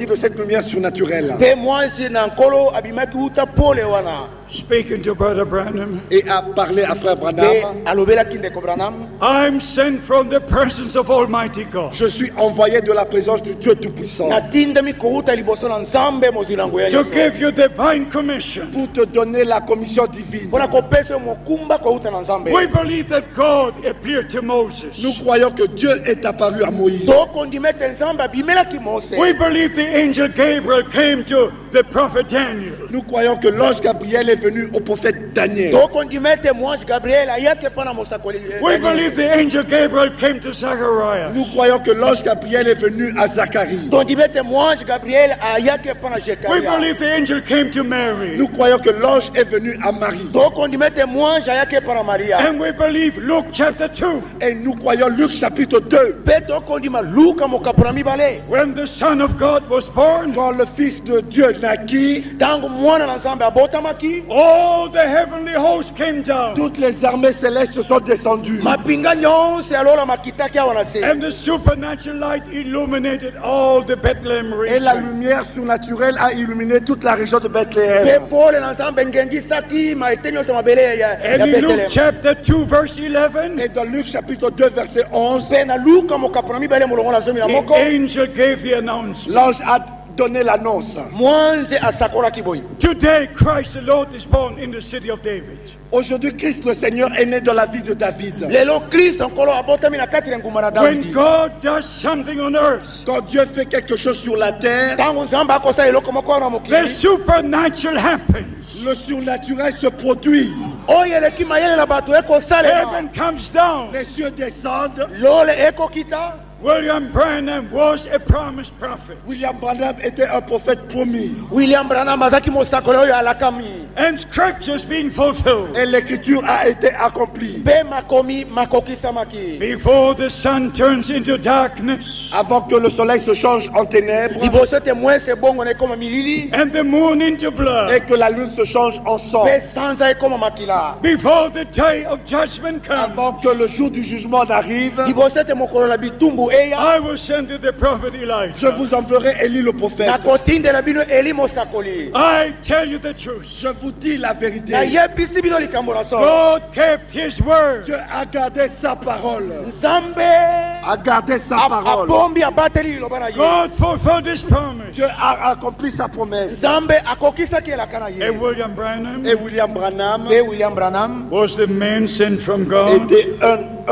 de cette lumière surnaturelle Pe mwanzi na nkolo abimaki uta pole wana. speaking to Brother Branham. et a parlé à frère Branham. Pe alobelaki ndeko Branham. I'm sent from the presence of Almighty God Je suis envoyé de la présence du Dieu Tout-Puissant Natindami kouta liboso na Nzambe mozilango ya to nyonso. give you divine commission. pour te donner la commission divine. Mpona kopesa mokumba kouta na Nzambe. We believe that God appeared to Moses. Nous croyons que Dieu est apparu à Moïse. Tokondimete Nzambe abimelaki Mose. We believe the angel Gabriel came to the prophet Daniel. Nous croyons que l'ange Gabriel est venu au prophète Daniel. Tokondimete mwanzi Gabriel ayake pana mosakoli. We believe the angel Gabriel came to Zachariah. Nous croyons que l'ange Gabriel est venu à Zacharie. Tondimete mwanzi Gabriel ayake pana We Zekaria. believe the angel came to Mary. Nous croyons que l'ange est venu à Marie. Tokondimete mwanzi ayake pana Maria. And we believe Luke chapter 2. Et nous croyons Luc chapitre 2. Pe tokondima Luka mokapona mibale. When the Son of God was born, Quand le Fils de Dieu naquit, Tangu mwana na Nzambe abotamaki. all the heavenly hosts came down. toutes les armées célestes sont descendues. Mapinga nyonse alola makitaki awa na se. And the supernatural light illuminated all the Bethlehem Et la region. lumière surnaturelle a illuminé toute la région de Pe Bethléem. pole na Nzambe ngengisaki maete nyonso mabele ya And in Luke Bethlehem. chapter 2 verse 11, Et dans Luc chapitre 2 verset 11, Pe na Luka mokapona mibale molongo na zomi na the moko. angel gave the announcement. l'ange a donné l'annonce. Mwanzi asakolaki boy. Today Christ the Lord is born in the city of David. Aujourd'hui, Christ le Seigneur est né dans la vie de David. Lelo Kristo nkolo abotami na kati na nguma na When Davidi. God does something on earth, Quand Dieu fait quelque chose sur la terre, Tangu Nzambe akosala eloko moko na the mokili. supernatural happens. le surnaturel se produit. Oyo eleki mayele na bato ekosalema. Heaven comes down. Les cieux descendent. Lole ekokita. William Branham was a promised prophet. William Branham était un prophète promis. William Branham azaki mosakoli oyo alakami. And scriptures being fulfilled. Et l'écriture a été accomplie. Pe makomi makokisamaki. Before the sun turns into darkness Avant que le soleil se change en ténèbres Liboso te mwese bongo na ekoma milili. and the moon into et blood. que la lune se change en sang. Pe sanza ekoma makila. Before the day of judgment comes, Avant que le jour du jugement n'arrive, Liboso te mokolo na bitumbu eya. I will send you the prophet je Elijah. vous enverrai Élie le prophète. Nakotindela bino eli mosakoli. I tell you the truth. Je vous dis la vérité. Nayebisi bino likambo na solo. God kept his word. Dieu a gardé sa parole. Nzambe A gardé sa parole. abombi abateli liloba na ye. God fulfilled his promise. Dieu a accompli sa promesse. Nzambe akokisaki elaka na ye. And William Branham Et William Branham Pe William Branham was the man sent from God était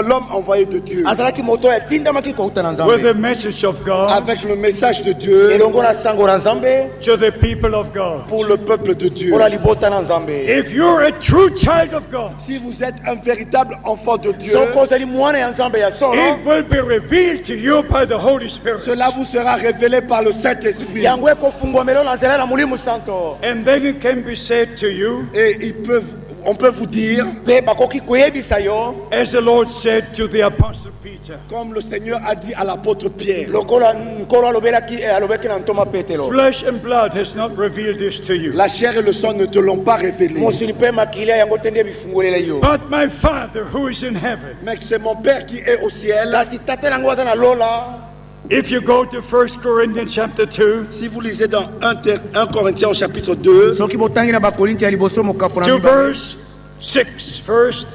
l'homme envoyé de Dieu. azalaki moto etindamaki kouta na with Nzambe. the message of God Avec le message de Dieu Elongo na sango na Nzambe to the people of God. pour le peuple de Dieu. mpona libota na Nzambe. If you're a true child of God, Si vous êtes un véritable enfant de Dieu, Soko ozali mwana ya Nzambe ya solo. it will be revealed to you by the Holy Spirit. cela vous sera révélé par le Saint-Esprit. Yango ekofungwamela na nzela na Mulimu Santo. And then it can be said to you, Et on peut vous dire, Pe bakoki koyebisa yo as the Lord said to the Apostle Peter, comme le Seigneur a dit à l'apôtre Pierre, lokola nkolo alobeki na ntoma Petelo. flesh and blood has not revealed this to you, la chair et le sang ne te l'ont pas révélé. Mosili pe makili yango tende bifungolele yo. but my Father who is in heaven. Mais c'est mon Père qui est au ciel. Kasi tate nango aza na lola. If you go to 1 Corinthians chapter 2, Si vous lisez dans 1 Corinthiens au chapitre 2, Soki botangi na bakorinti ya liboso mokapo na to mibale. verse 6, first,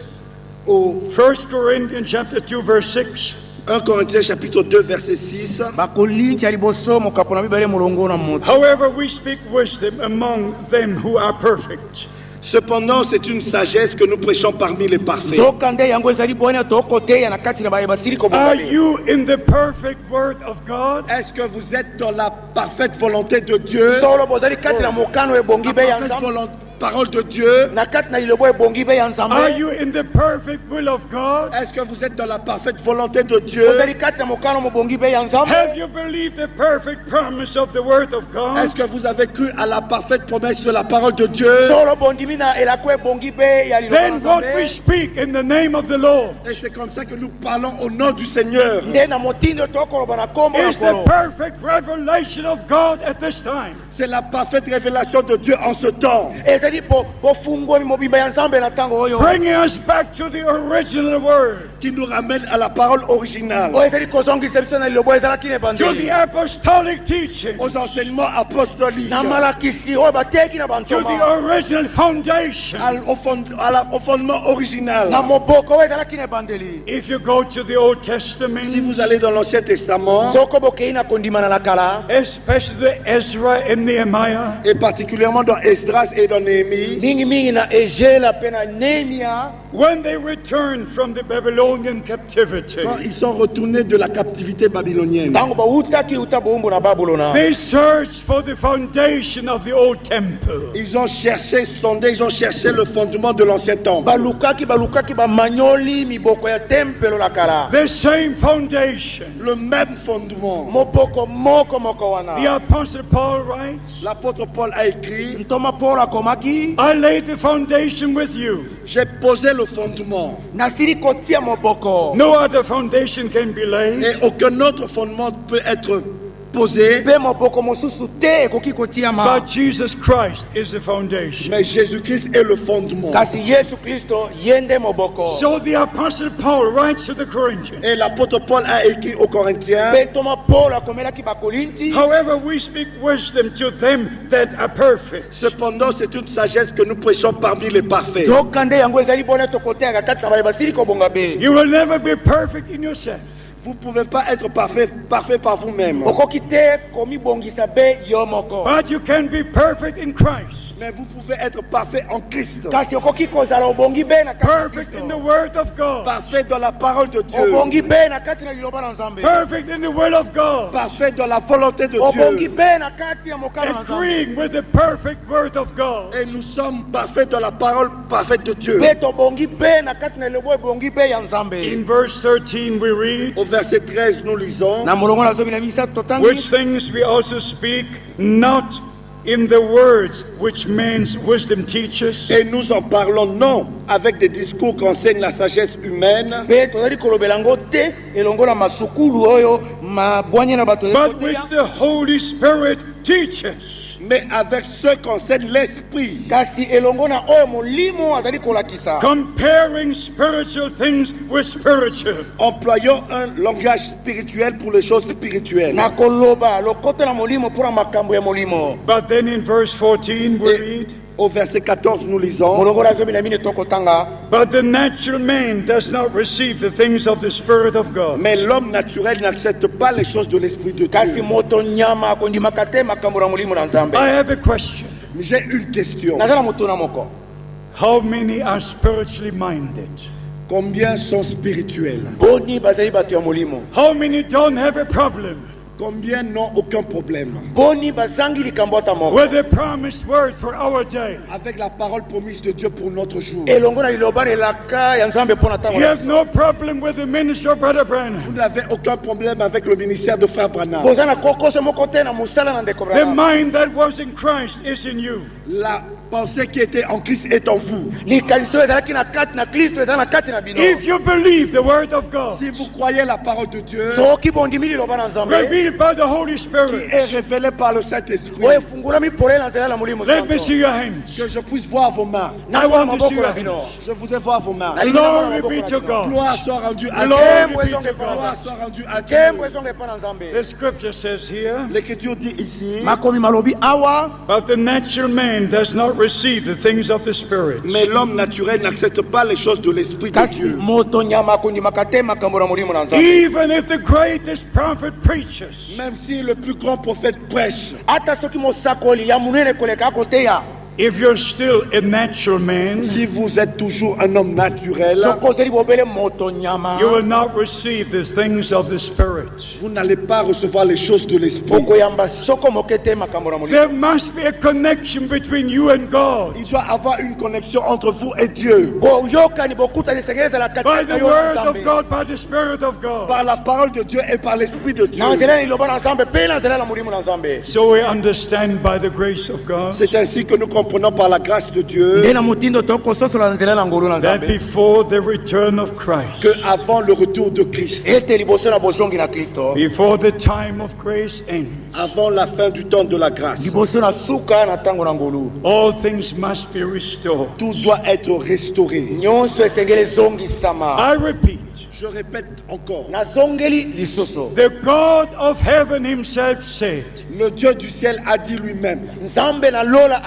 au 1 Corinthians chapter 2, verse 6. 1 Corinthiens chapitre 2 verset 6, Bakorinti ya liboso mokapo na mibale molongo na moto. However, we speak wisdom among them who are perfect. cependant c'est une sagesse que nous prêchons parmi les parfaits. Zokande yango ezali bwana tokoteya na kati na baye basili ko Are bokale. you in the perfect word of God? Est-ce que vous êtes dans la parfaite volonté de Dieu? Solo bozali kati na mokano ebongi be La ya parfaite Nzambe. parole de Dieu? Na kati na lilobo ebongi be ya Are Nzambe. you in the perfect will of God? Est-ce que vous êtes dans la parfaite volonté de Dieu? Bozali kati na mokano mobongi be ya Nzambe. Have you believed the perfect promise of the word of Est-ce God? que vous avez cru à la parfaite promesse de la parole de Dieu? Solo bondimi na elako ebongi be ya lilobo Then na what we Nzambe. speak in the name of the Lord Et c'est comme ça que nous parlons au nom du Seigneur. Nde na motindo tokoloba na kombo na is the kolo. perfect revelation of God at this time. C'est la parfaite révélation de Dieu en ce temps. Ezali bringing us back to the original word, qui nous ramène à la parole originale, to the apostolic teaching, aux enseignements apostoliques, to the original foundation. au fondement original. If you go to the Old Testament, Si vous allez dans l'Ancien Testament, especially Ezra and Nehemiah, et particulièrement dans Esdras et dans Néhémie, when they returned from the Babylonian captivity, quand ils sont retournés de la captivité babylonienne, they searched for the foundation of the old temple. ils ont cherché, sondé, ils ont cherché le fondement de l'ancien temple. The same foundation. Le même fondement. The Apostle Paul writes, L'apôtre Paul a écrit, I laid the foundation with you. j'ai posé le fondement. No other foundation can be laid. Et aucun autre fondement peut être posé. But Jesus Christ is the foundation. Mais Jésus-Christ est le fondement. So the Apostle Paul writes to the Corinthians, Et l'apôtre Paul a écrit aux Corinthiens, however we speak wisdom to them that are perfect. cependant c'est une sagesse que nous prêchons parmi les parfaits. You will never be perfect in yourself. Vous ne pouvez pas être parfait par vous-même. But you can be perfect in Christ. Mais vous pouvez être parfait en Christ. Perfect in the Word of God. Parfait dans la parole de Dieu. Perfect in the will of God. Parfait dans la volonté de Dieu. Agreeing with the perfect Word of God. Et nous sommes parfaits dans la parole parfaite de Dieu. In verse 13 we read, Au verset 13 nous lisons, which things we also speak, not in the words which man's wisdom teaches, et nous en parlons non avec des discours qu'enseigne la sagesse humaine, but which the Holy Spirit teaches. mais avec ce qu'enseigne l'Esprit, Comparing spiritual things with spiritual. employant un langage spirituel pour les choses spirituelles. But then in verse 14 we Et read, au verset 14 nous lisons, but the natural man does not receive the things of the Spirit of God, mais l'homme naturel n'accepte pas les choses de l'Esprit de Dieu. I have a question. J'ai une question. How many are spiritually minded? Combien sont spirituels? How many don't have a problem Combien n'ont aucun problème with the promised word for our day? avec la parole promise de Dieu pour notre jour? You have no problem with the ministry of Brother Branham. Vous n'avez aucun problème avec le ministère de Frère Branham. The mind that was in Christ is in you. La pensée qui était en Christ est en vous. If you believe the word of God, Si vous croyez la parole de Dieu, revealed by the Holy qui Spirit, est révélée par le Saint-Esprit, let me see your hands. que je puisse voir vos mains. I want to see your hands. Je voudrais voir vos mains. Glory be to God. Gloire soit rendue à Glory Dieu. be to God. Gloire soit rendue à Dieu. The scripture says here, L'Écriture dit ici, but the natural man does not receive the things of the Spirit, mais l'homme naturel n'accepte pas les choses de l'Esprit de Dieu. even if the greatest prophet preaches. Même si le plus grand prophète prêche, If you're still a natural man, si vous êtes toujours un homme naturel, you will not receive the things of the Spirit. vous n'allez pas recevoir les choses de l'Esprit. There must be a connection between you and God Il doit y avoir une connexion entre vous et Dieu. by the word of God, by the Spirit of God. Par la parole de Dieu et par l'Esprit de Dieu. So we understand by the grace of God C'est ainsi que nous comprenons par la grâce de Dieu that before the return of Christ, que avant le retour de Christ, before the time of grace ends, avant la fin du temps de la grâce. liboso na suka na ntango na ngolu. All things must be restored. Tout doit être restauré. Nyonso esengeli ezongisama. I repeat, Je répète encore. nazongeli lisusu. the God of heaven himself said, Le Dieu du ciel a dit lui-même, nzambe na lola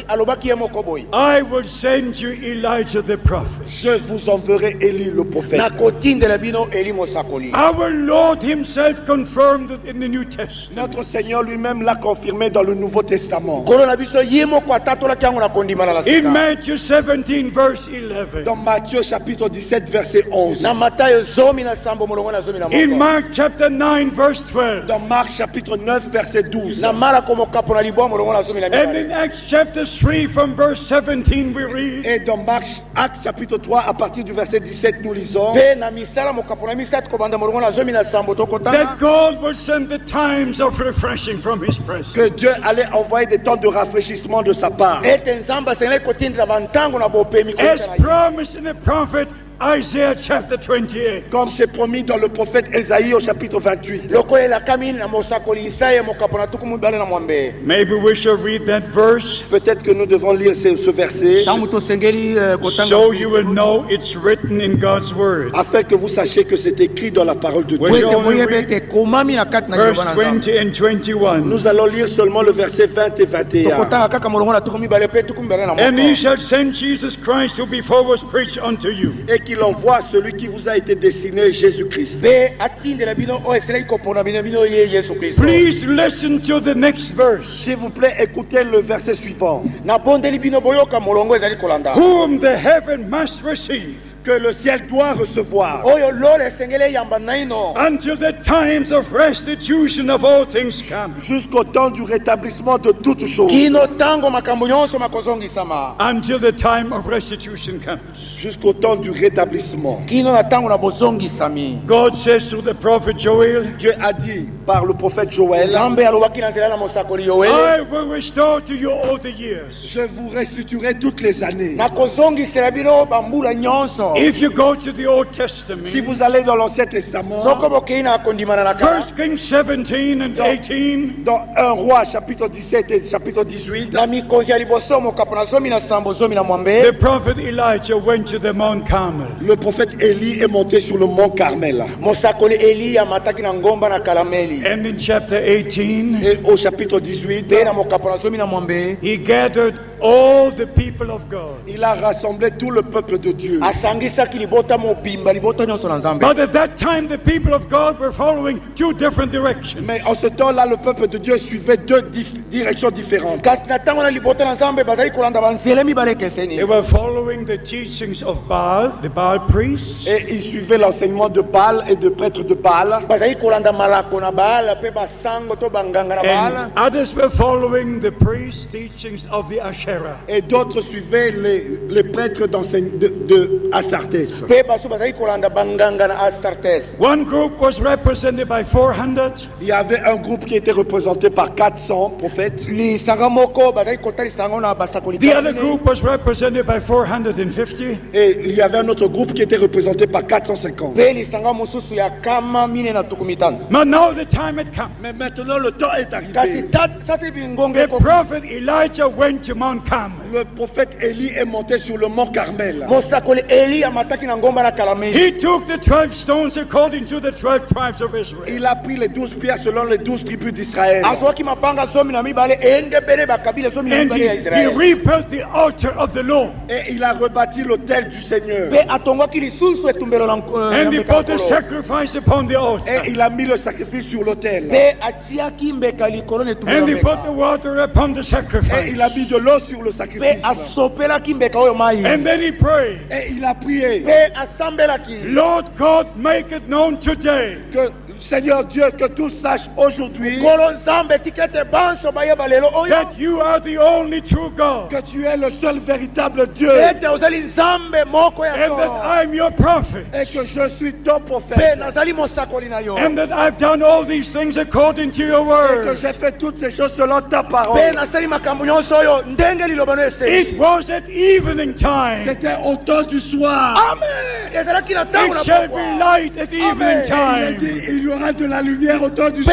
alobaki ye moko boye. I will send you Elijah the prophet. je vous enverrai Élie le prophète. nakotindela bino eli mosakoli. Our Lord himself confirmed it in the New Testament. Notre Seigneur lui-même l'a confirmé dans le Nouveau Testament. kolo na biso ye moko atatolaki yango na kondimana na In sika. Matthew 17 verse 11. Dans Matthieu chapitre 17 verset 11. na matayo zomi na sambo molongo na zomi na In moko. Mark chapter 9 verse 12. Dans Marc chapitre 9 verset 12. na marako mokapo na libwa molongo na zomi na And mibale. in Acts chapter 3 from verse 17 we read, Et dans Marc, Actes chapitre 3 à partir du verset 17 nous lisons mpe na misala mokapo na misatu kobanda molongo na zomi na sambo that tokotana God will send the times of refreshing from his presence. que Dieu allait envoyer des temps de rafraîchissement de sa part. ete nzambe asengelaki kotindela bantango na bopemi As kotala ye. promised in the prophet Isaiah chapter 28. Comme c'est promis dans le prophète Ésaïe au chapitre 28. lokola elakami na mosakoli isaya mokapo na tuku mibale na mwambe. Maybe we shall read that verse Peut-être que nous devons lire ce verset ntango tosengeli kotanga so you will know it's written in God's word. afin que vous sachiez que c'est écrit dans la parole de Oui. Dieu. po ete boyebi ete ekomami na kati na Verse liloba na nzambe. 20 and 21. Nous allons lire seulement le verset 20 et 21. tokotanga kaka molongo na tuku mibale mpe tuku mibale na And he moko. shall send Jesus Christ who before was preached unto you. Et qu'il envoie celui qui vous a été destiné, Jésus-Christ. mpe atindela bino oyo eselaki kopona bino ye yesu kristo. Please listen to the next verse. S'il vous plaît, écoutez le verset suivant. nabondeli bino boyoka molongo ezali kolanda. Whom the heaven must receive Que le ciel doit recevoir oyo lola esengeli eyamba naino until the times of restitution of all things come. jusqu'au temps du rétablissement de toutes choses. kino ntango makambo nyonso makozongisama. Until the time of restitution comes. Jusqu'au temps du rétablissement. kino na ntango na bozongisami. God says through the prophet Joel, Dieu a dit par le prophète Joël, nzambe alobaki na nzela na mosakoli yoele. I will restore to you all the years. je vous restituerai toutes les années. nakozongisela bino bambula nyonso. If you go to the Old Testament, Si vous allez dans l'Ancien Testament, soko bokei na kondimana na kala. 1 Kings 17 and 18, dans 1 roi chapitre 17 et chapitre 18, na mikonzi ya liboso mokapo na zomi na sambo zomi na the mwambe. prophet Elijah went to the Mount Carmel. le prophète Élie est monté sur le mont Carmel. mosakoli eli amataki na ngomba na kalameli. And in chapter 18, Et au chapitre 18, mpe na mokapo na zomi na mwambe. he gathered all the people of God. il a rassemblé tout le peuple de Dieu. asangisaki libota mobimba libota nyonso na nzambe. But at that time, the people of God were following two different directions. Mais en ce temps-là, le peuple de Dieu suivait deux directions différentes. kasi na ntango na libota na nzambe bazali kolanda banzela mibale ekeseni. They were following the teachings of Baal, the Baal priests, Et ils suivaient l'enseignement de Baal et de prêtres de Baal. bazali kolanda malako na baala mpe basango to banganga na baala. and others were following the priest teachings of the Asherah. Et d'autres suivaient les prêtres de Astartés. mpe baso bazali kolanda banganga na astartes. One group was represented by 400, Il y avait un groupe qui était représenté par 400 prophètes. lisanga moko bazali kotalisanga ngo na basakoli. the other group was represented by 450, Et il y avait un autre groupe qui était représenté par 450. mpe lisanga mosusu ya kama mine na tuku mitano. but now the time had come. Mais maintenant, le temps est kasi arrivé. sasa bingonge The prophet Elijah went to Mount Carmel. Le prophète Élie est monté sur le mont Carmel. mosakoli eli amataki na ngomba na kalameli. He took the 12 stones according to the 12 tribes of Israel. Il a pris les 12 pierres selon les 12 tribus d'Israël. azwaki mapanga zomi na mibale endebele bakabila zomi na And mibale ya he israeli. rebuilt the altar of the Lord. Et il a rebâti l'autel du Seigneur. mpe atongwaki lisusu etumbelo na And he put the sacrifice upon the altar. Et il a mis le sacrifice sur l'autel. mpe atiaki mbeka likolo na etumbelo And he ya put mbeka. the water upon the Et sacrifice. il a mis de l'eau sur le mpe sacrifice. asopelaki mbeka oyo mai. And then he prayed, Et il a prié mpe asambelaki. Lord God, make it known today que Seigneur Dieu, que tous sachent aujourd'hui kolo nzambe tika ete banso bayeba lelo oyo that you are the only true God que tu es le seul véritable Dieu ete ozali nzambe moko ya and that solo I'm your prophet et que je suis ton mpe prophète nazali mosakoli na yo and that I've done all these things according to your et que word. j'ai fait toutes ces choses selon ta parole. mpe nasali makambo nyonso oyo ndenge liloba no eseli. It was at evening time C'était au temps du soir. amen. It shall be light at evening Il a time. dit, il y aura de la lumière au temps du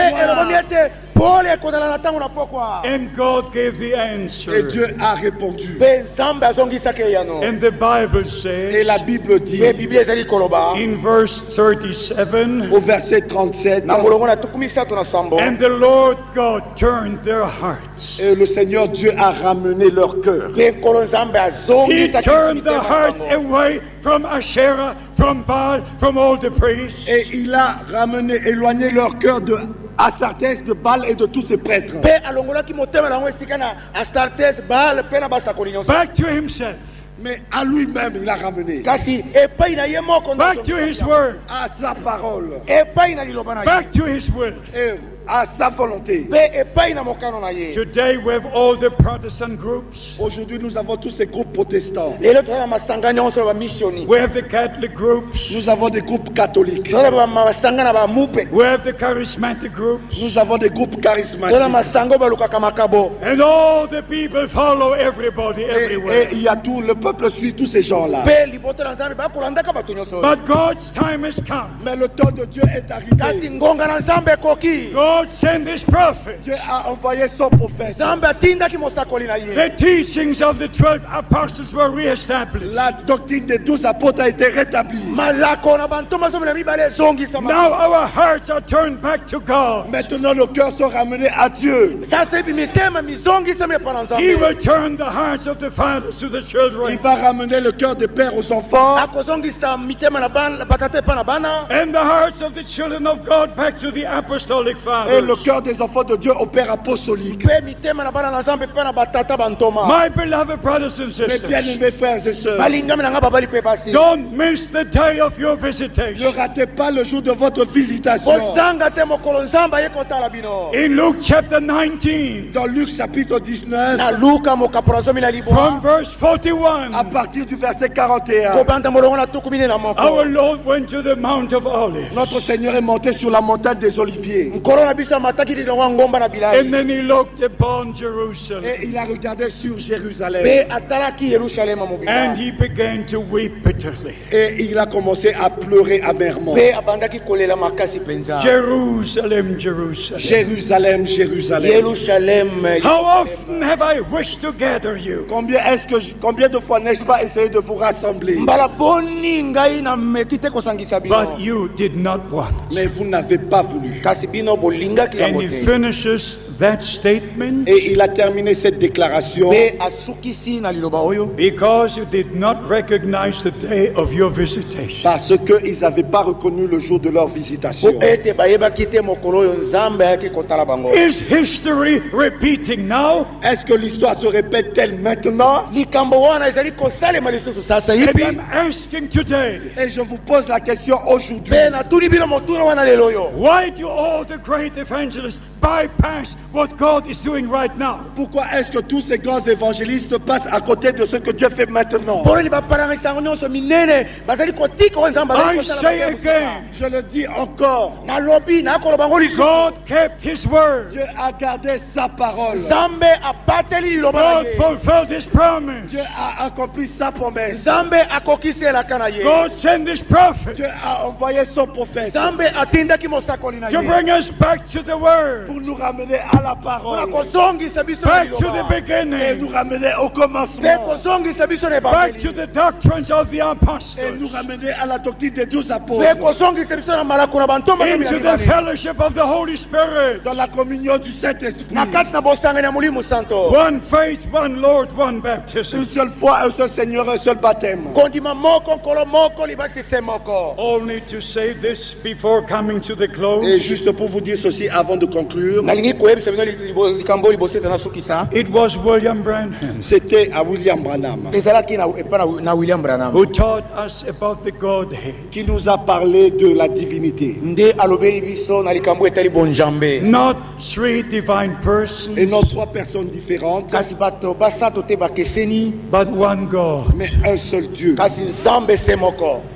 And God gave the Et answer. Dieu a répondu. And the Bible Et says la Bible dit, in verse 37, au verset 37, and the Lord God turned their hearts. et le Seigneur Dieu a ramené leur cœur. He turned the hearts away from Asherah, from Baal, from all the priests. Et il a ramené, éloigné leur cœur de Astartés, de Baal et de tous ses prêtres. Back to himself. Mais à lui-même, il a ramené. Back to his word. À sa parole. Back to his will. Et à sa volonté. Today we have all the Protestant groups. Aujourd'hui, nous avons tous ces groupes protestants. We have the Catholic groups. Nous avons des groupes catholiques. We have the charismatic groups. Nous avons des groupes charismatiques. And all the people follow everybody Et everywhere. il y a tout, le peuple suit tous ces gens-là. But God's time has come. Mais le temps de Dieu est arrivé. God sent his prophet. Dieu a envoyé son prophète. The teachings of the 12 apostles were reestablished. La doctrine des 12 apôtres a été rétablie. Now our hearts are turned back to God. Maintenant, nos cœurs sont ramenés à Dieu. He will turn the hearts of the fathers to the Il children va ramener le cœur des pères aux enfants and the hearts of the children of God back to the apostolic et fathers. le cœur des enfants de Dieu au père apostolique. My beloved brothers and Mes sisters, bien-aimés frères et sœurs, don't miss the day of your ne visitation. ratez pas le jour de votre visitation. In Luke chapter 19, Dans Luc chapitre 19, from verse 41, à partir du verset 41, our Lord went to the Mount of Olives. notre Seigneur est monté sur la montagne des Oliviers. And then he looked upon Jerusalem. Et il a regardé sur Jérusalem. And he began to weep bitterly. Et il a commencé à pleurer amèrement. Jerusalem, Jerusalem. Jérusalem, Jérusalem. How often have I wished to gather you? Combien de fois n'ai-je pas essayé de vous rassembler? But you did not want. Mais vous n'avez pas voulu. And he finishes that statement Et il a terminé cette déclaration because you did not recognize the day of your visitation. parce qu'ils n'avaient pas reconnu le jour de leur visitation. Is history repeating now? Est-ce que l'histoire se répète-t-elle maintenant? And I'm asking today, Et je vous pose la question aujourd'hui. why do all the great evangelists bypass what God is doing right now? Pourquoi est-ce que tous ces grands évangélistes passent à côté de ce que Dieu fait maintenant? I say again, Je le dis encore. God kept his word. Dieu a gardé sa parole. God fulfilled his promise. Dieu a accompli sa promesse. God sent his prophet Dieu a envoyé son prophète to bring us back to the word, pour nous ramener à la parole back to the et beginning, nous ramener au commencement back to the doctrines of the et apostles, nous ramener à la doctrine des 12 apôtres, into the fellowship of the Holy Spirit. dans la communion du Saint-Esprit. One faith, one Lord, one baptism. Une seule foi, un seul Seigneur, un seul baptême. Only to say this before coming to the close. Et juste pour vous dire ceci avant de conclure, It was William Branham c'était à William Branham who taught us about the Godhead. qui nous a parlé de la divinité. Not three divine persons, Et non trois personnes différentes, but one God, mais un seul Dieu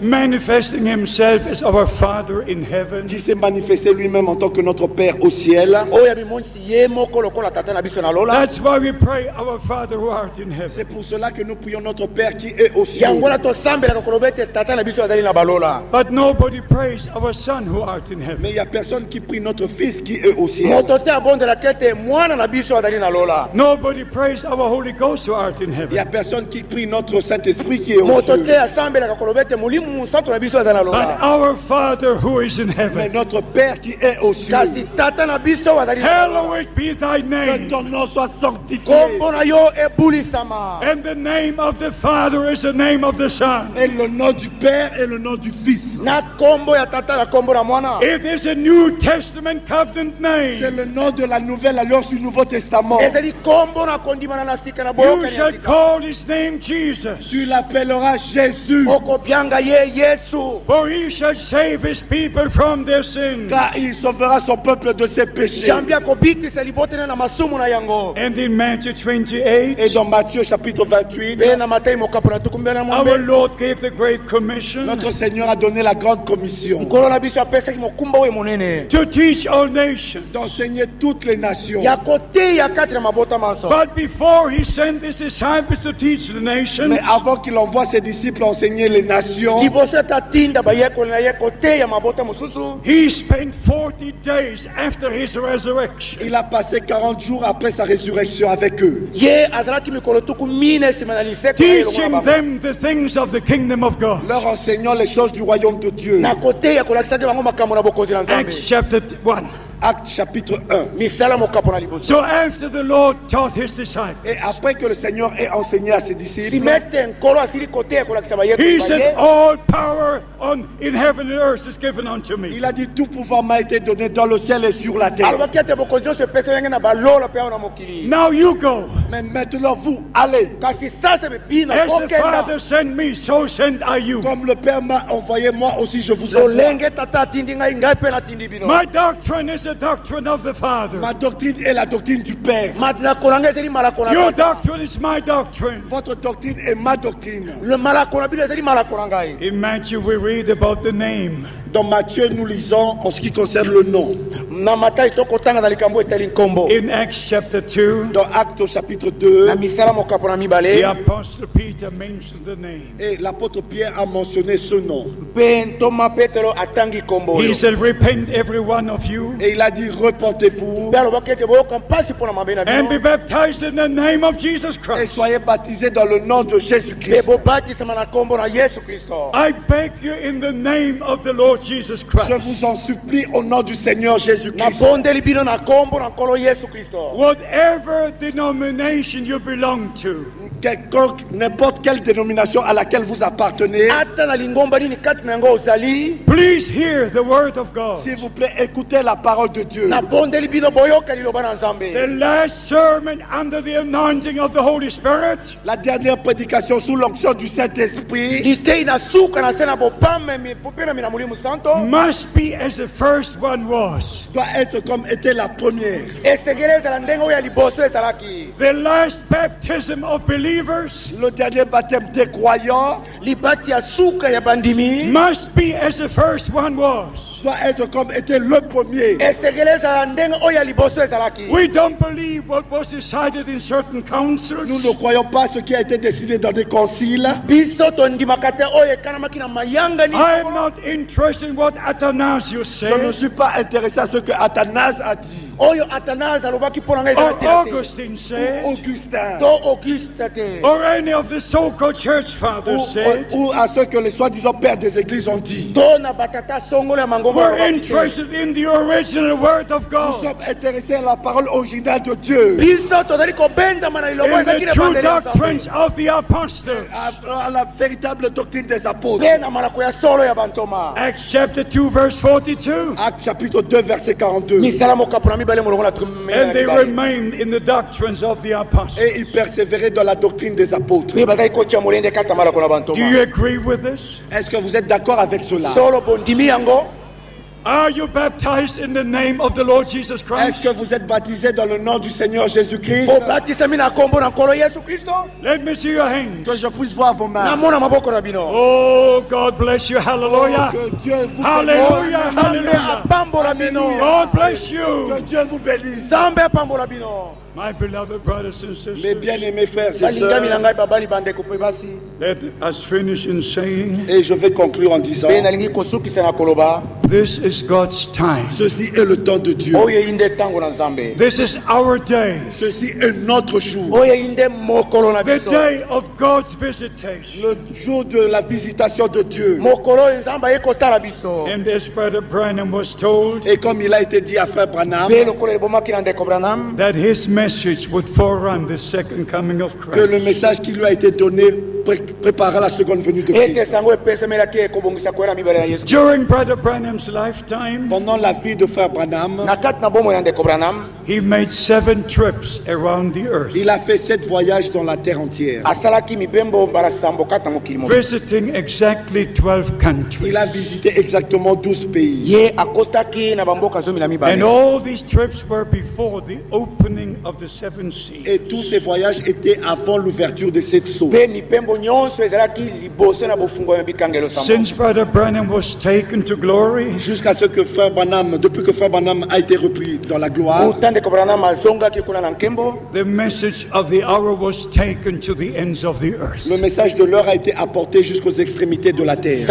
manifesting himself as our Father in heaven qui s'est manifesté lui-même en tant que notre Père au ciel lola oyo bimonisi ye moko lokola tata na biso na lola. That's why we pray, our Father who art in heaven. C'est pour cela que nous prions notre Père qui est aux cieux. Yango la to sambela ko kolobete tata na biso azali na balola. But nobody prays our Son who art in heaven. Mais il y a personne qui prie notre Fils qui est au ciel. Motote abonde la kete mwana na biso azali na lola. Nobody prays our Holy Ghost who art in Il y heaven. a personne qui prie notre Saint-Esprit qui est au ciel. But our Father who is in Mais heaven, notre Père qui est aux cieux. hallowed be thy Que name. ton nom soit sanctifié. And the name of the Father is the name of the Son. Et le nom du Père et le nom du Fils. It is a New Testament covenant C'est name. le nom de la nouvelle alliance du Nouveau Testament. You shall call his name Jesus, Tu l'appelleras Jésus. for he shall save his people from their sins. Car il sauvera son peuple de ses péchés. And in Matthew 28, Et dans Matthieu chapitre 28, our Lord gave the Great Commission notre Seigneur a donné la grande commission to teach all nations. d'enseigner toutes les nations. But before he sent his disciples to teach the nations, Mais avant qu'il envoie ses disciples enseigner les nations, he spent 40 days after his resurrection il a passé 40 jours après sa résurrection avec eux, teaching them the things of the kingdom of God. leur enseignant les choses du royaume de Dieu. Acts chapter 1. Acte chapitre 1. So after the Lord taught his disciples, Et après que le Seigneur ait enseigné à ses disciples, he said, all power in heaven and earth is given unto me. il a dit tout pouvoir m'a été donné dans le ciel et sur la terre. Now you go. Mais maintenant vous allez. As the Father sent me, so send I you. Comme le Père m'a envoyé, moi aussi je vous envoie. My doctrine is the doctrine of the Father. Ma doctrine est la doctrine du Père. Your doctrine is my doctrine. Votre doctrine est ma doctrine. In Matthew we read about the name. Dans Matthieu, nous lisons en ce qui concerne le nom. In Acts chapter 2, Dans Actes au chapitre 2, the Apostle Peter mentions the name. et l'apôtre Pierre a mentionné ce nom. He said, repent every one of you Et il a dit, repentez-vous and be baptized in the name of Jesus et Christ. soyez baptisés dans le nom de Jésus-Christ. I beg you in the name of the Lord Jesus Je Christ. vous en supplie au nom du Seigneur Jésus-Christ. Whatever denomination you belong to, N'importe quelle dénomination à laquelle vous appartenez, please hear the word of God. s'il vous plaît, écoutez la parole de Dieu. The last sermon under the anointing of the Holy Spirit La dernière prédication sous l'onction du Saint-Esprit must be as the first one was. doit être comme était la première. The last baptism of believers Le dernier baptême des croyants must be as the first one was. doit être comme était le premier. We don't believe what was decided in certain councils. Nous ne croyons pas ce qui a été décidé dans des conciles. I am not interested in what Athanasius Je ne said suis pas intéressé à ce que Athanase a dit. or Augustine said Augustin. or any of the so-called church fathers said. Ou à ceux que les soi-disant pères des églises ont dit. We're interested in the original word of Nous God, sommes intéressés à la parole originale de Dieu. in the true doctrines of the apostles. À la véritable doctrine des apôtres. Acts chapter 2 verse 42. Acte chapitre 2 verset 42. And they remained in the doctrines of the apostles. Et ils persévéraient dans la doctrine des apôtres. Do you agree with this? Est-ce que vous êtes d'accord avec cela? Are you baptized in the name of the Lord Jesus Est-ce Christ? que vous êtes baptisé dans le nom du Seigneur Jésus-Christ? Let me see your hands. Que je puisse voir vos mains. Oh, God bless you. Hallelujah. Que Dieu vous Hallelujah. bénisse. Hallelujah. God bless Que you. Dieu vous bénisse. My beloved brothers and Mes sisters, bien-aimés frères et sœurs, let us finish in saying, et je vais conclure en disant, this is God's time. ceci est le temps de Dieu. This is our day. Ceci est notre jour. The day of God's visitation. Le jour de la visitation de Dieu. And as Brother Branham was told, Et comme il a été dit à Frère Branham, that his message would forerun the second coming of que le Christ. message qui lui a été donné préparera la seconde venue de Christ. During Brother Branham's lifetime, Pendant la vie de Frère Branham, he made 7 trips around the earth, il a fait 7 voyages dans la terre entière. visiting exactly 12 countries. Il a visité exactement 12 pays. And all these trips were before the opening of the 7th sea. Et tous ces voyages étaient avant l'ouverture de cette sceaux. Since Brother Branham was taken to glory, Jusqu'à ce que Frère Branham, depuis que Frère Branham a été repris dans la gloire, the message of the hour was taken to the ends of the earth. le message de l'heure a été apporté jusqu'aux extrémités de la terre.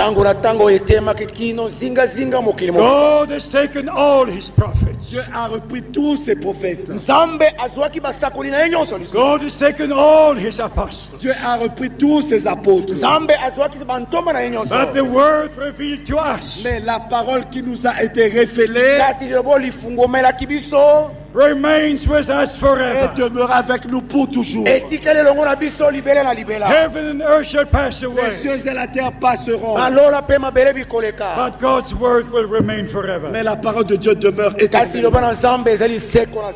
God has taken all his prophets. Dieu a repris tous ses prophètes. God has taken all his apostles. Dieu a repris tous ses apôtres. But the word revealed to us Mais la parole qui nous a été révélée remains with us et forever. demeure avec nous pour toujours. Heaven and earth shall pass Les away, cieux et la terre passeront, but God's word will remain forever. mais la parole de Dieu demeure éternelle.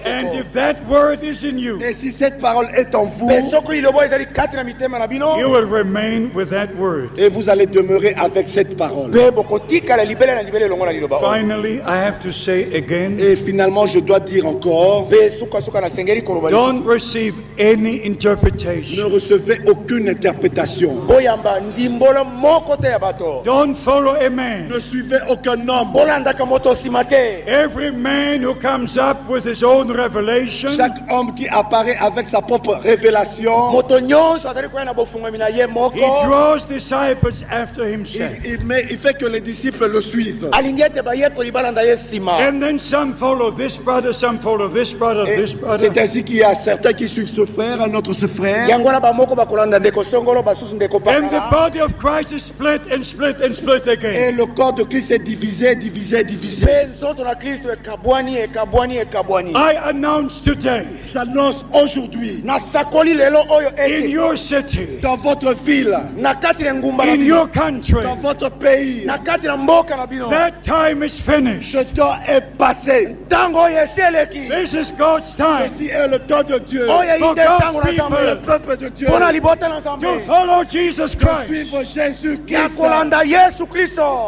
And if that word is in you, Et si cette parole est en vous, you will remain with that word. et vous allez demeurer avec cette parole. Finally, I have to say again, Et finalement, je dois dire encore, don't receive any ne interpretation. recevez aucune interprétation. Don't follow a man. Ne suivez aucun homme. Every man who comes up with his own revelation Chaque homme qui apparaît avec sa propre révélation, he draws disciples after himself. il fait que les disciples le suivent. And then some follow this brother, some follow this brother, Et this brother. c'est ainsi qu'il y a certains qui suivent ce frère, un autre ce frère. And the body of Christ is split and split and split Et again. le corps de Christ est divisé, divisé, divisé. I announce today, J'annonce aujourd'hui, in your city, dans votre ville, in your country, dans votre pays, that time is finished. ce temps est passé. This is God's time Ceci est le temps de Dieu. for God's Le people peuple de Dieu. to follow Jesus Christ, Suivre Jésus-Christ.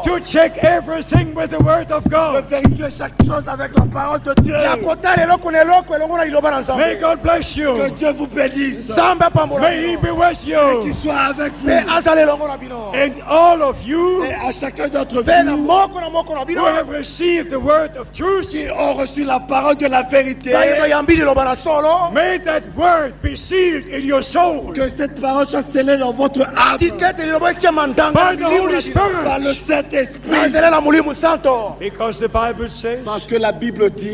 to check everything with the Word of De God. vérifier chaque chose avec la parole de Dieu. May God bless Que you. Dieu vous bénisse. May He be with Qu'il you. soit avec vous. And all of you Et à chacun d'entre vous who have received the word of truth, qui ont reçu la parole de la vérité, may that word be sealed in your soul que cette parole soit scellée dans votre âme by the Holy par le Spirit. Saint-Esprit. Because the Bible says, Parce que la Bible dit,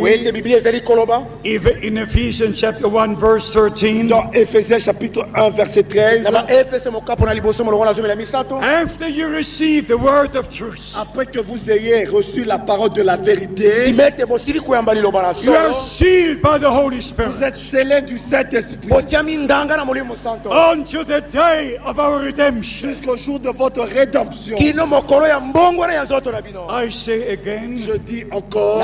even in Ephesians chapter 1 verse 13, dans Éphésiens chapitre 1 verset 13, after you receive the word of truth, après que vous ayez reçu la parole de la vérité, you are sealed by the Holy Spirit Vous êtes scellés du Saint-Esprit until the day of our redemption. jusqu'au jour de votre rédemption. I say again, Je dis encore,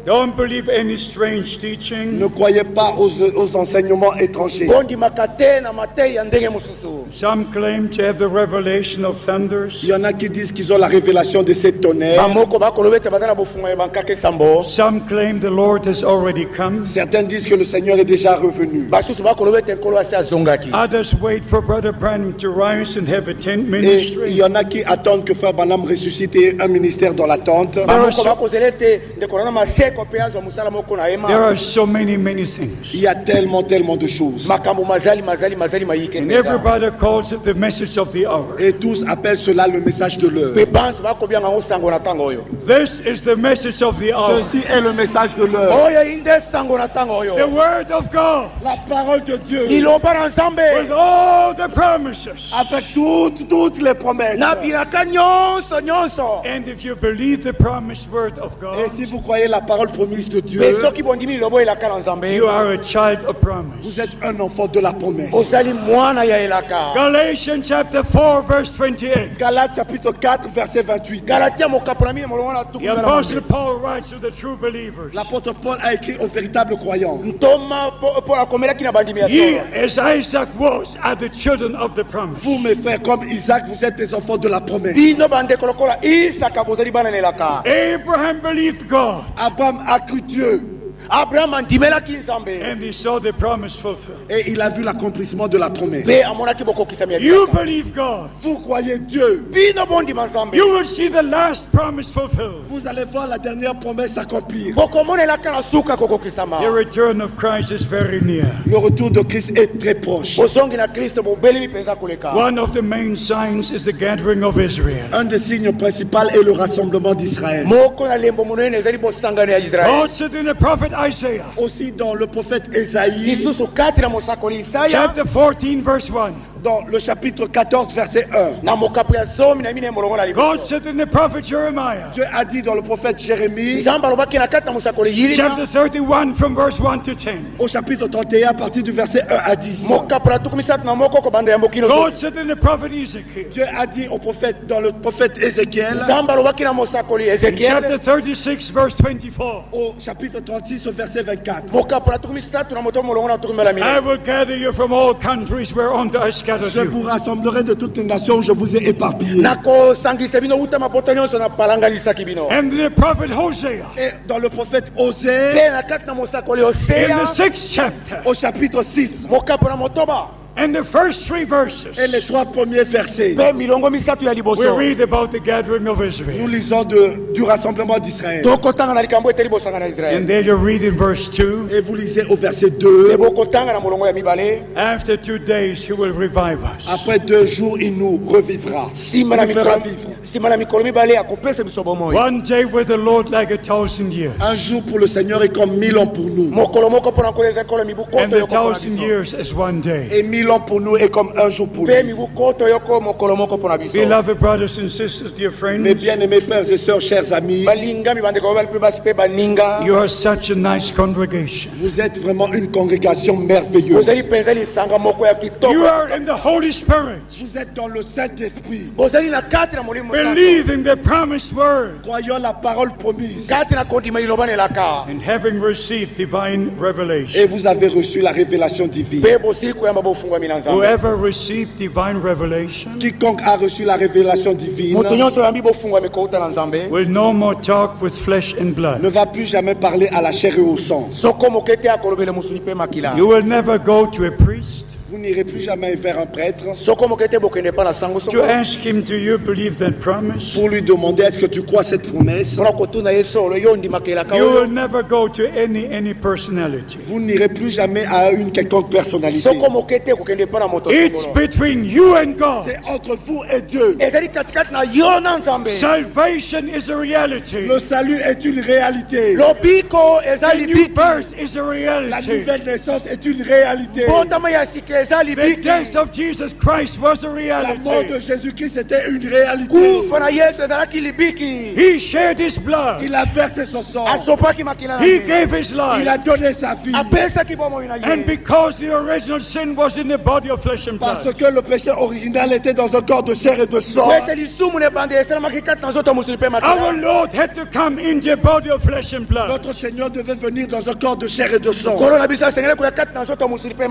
don't believe any strange teaching. ne croyez pas aux enseignements étrangers. Some claim to have the revelation of thunders. Il y en a qui disent qu'ils ont la révélation de ces tonnerres. Some claim the Lord has already come. Certains disent que le Seigneur est déjà revenu. Others wait for Brother Branham to rise and have a tent Et il ministry. y en a qui attendent que Frère Branham ressuscite et un ministère dans l'attente. There are so many things. Il y a tellement de choses. And everybody calls it the message of the hour. Et tous appellent cela le message de l'heure. This is the message of the hour. Ceci est le message de l'heure. The word of God La parole de Dieu. with all the promises. Avec toutes les promesses. And if you believe the promised word of Et God, si vous croyez la parole promise de Dieu, you are a child of promise. vous êtes un enfant de la promesse. Galatians chapter 4 verse 28. Galates chapitre 4 verset 28. The Apostle Paul writes to the true believers. L'apôtre Paul a écrit aux véritables croyants. Ye, as Isaac was, are the children of the promise. Vous, mes frères, comme Isaac, vous êtes des enfants de la promesse. Abraham believed God, Abraham a cru Dieu and he saw the promise fulfilled. et il a vu l'accomplissement de la promesse. You believe God, Vous croyez Dieu, you will see the last promise fulfilled. vous allez voir la dernière promesse s'accomplir. The return of Christ is very near. Le retour de Christ est très proche. One of the main signs is the gathering of Israel. Un des signes principaux est le rassemblement d'Israël. God said in the prophet Isaiah, Aussi dans le prophète Ésaïe, chapter 14 verse 1. dans le chapitre 14 verset 1. God said in the prophet Jeremiah, Dieu a dit dans le prophète Jérémie, chapter 31 from verse 1 to 10. au chapitre 31 à partir du verset 1 à 10. God said in the prophet Ezekiel, Dieu a dit au prophète, dans le prophète Ézéchiel, in chapter 36 verse 24, au chapitre 36 au verset 24. I will gather you from all countries whereunto I scattered Je vous you. rassemblerai de toutes les nations où je vous ai éparpillés. And the prophet Hosea, Et dans le prophète Osée, in the 6th chapter, au chapitre 6, and the first 3 verses, et les 3 premiers versets, we read about the gathering of nous Israel. lisons du rassemblement d'Israël. And then you read in verse 2, Et vous lisez au verset 2, after 2 days he will revive us. après 2 jours, il nous revivra. Il nous fera vivre. One day with the Lord like 1,000 years, Un jour pour le Seigneur est comme 1000 ans pour nous. and 1,000 years is one day. Et 1000 ans pour nous est comme un jour pour nous. Beloved brothers and sisters, dear Mes friends, bien-aimés frères et sœurs, chers amis, you are such a nice congregation. vous êtes vraiment une congrégation merveilleuse. You are in the Holy Spirit, Vous êtes dans le Saint-Esprit, believing the promised word, croyant la parole promise. and having received divine Et revelation. vous avez reçu la révélation divine. Whoever received divine revelation Quiconque a reçu la révélation divine will no more talk with flesh and blood. ne va plus jamais parler à la chair et au sang. You will never go to a priest Vous n'irez plus jamais vers un prêtre to ask him, do you believe that promise? pour lui demander est-ce que tu crois cette promesse. You will never go to any personality. Vous n'irez plus jamais à une quelconque personnalité. It's between you and God. C'est entre vous et Dieu. Salvation is a reality. Le salut est une réalité. The new birth is a La reality. nouvelle naissance est une réalité. The death of Jesus Christ was a La mort de reality. Jésus-Christ était une réalité. He shed his blood. Il a versé son sang. He gave his Il a life. donné sa vie. And because the original sin was in the body of flesh and Parce blood, que le péché original était dans un corps de chair et de sang. our Lord had to come in the body of flesh and blood Notre Seigneur devait venir dans un corps de chair et de sang.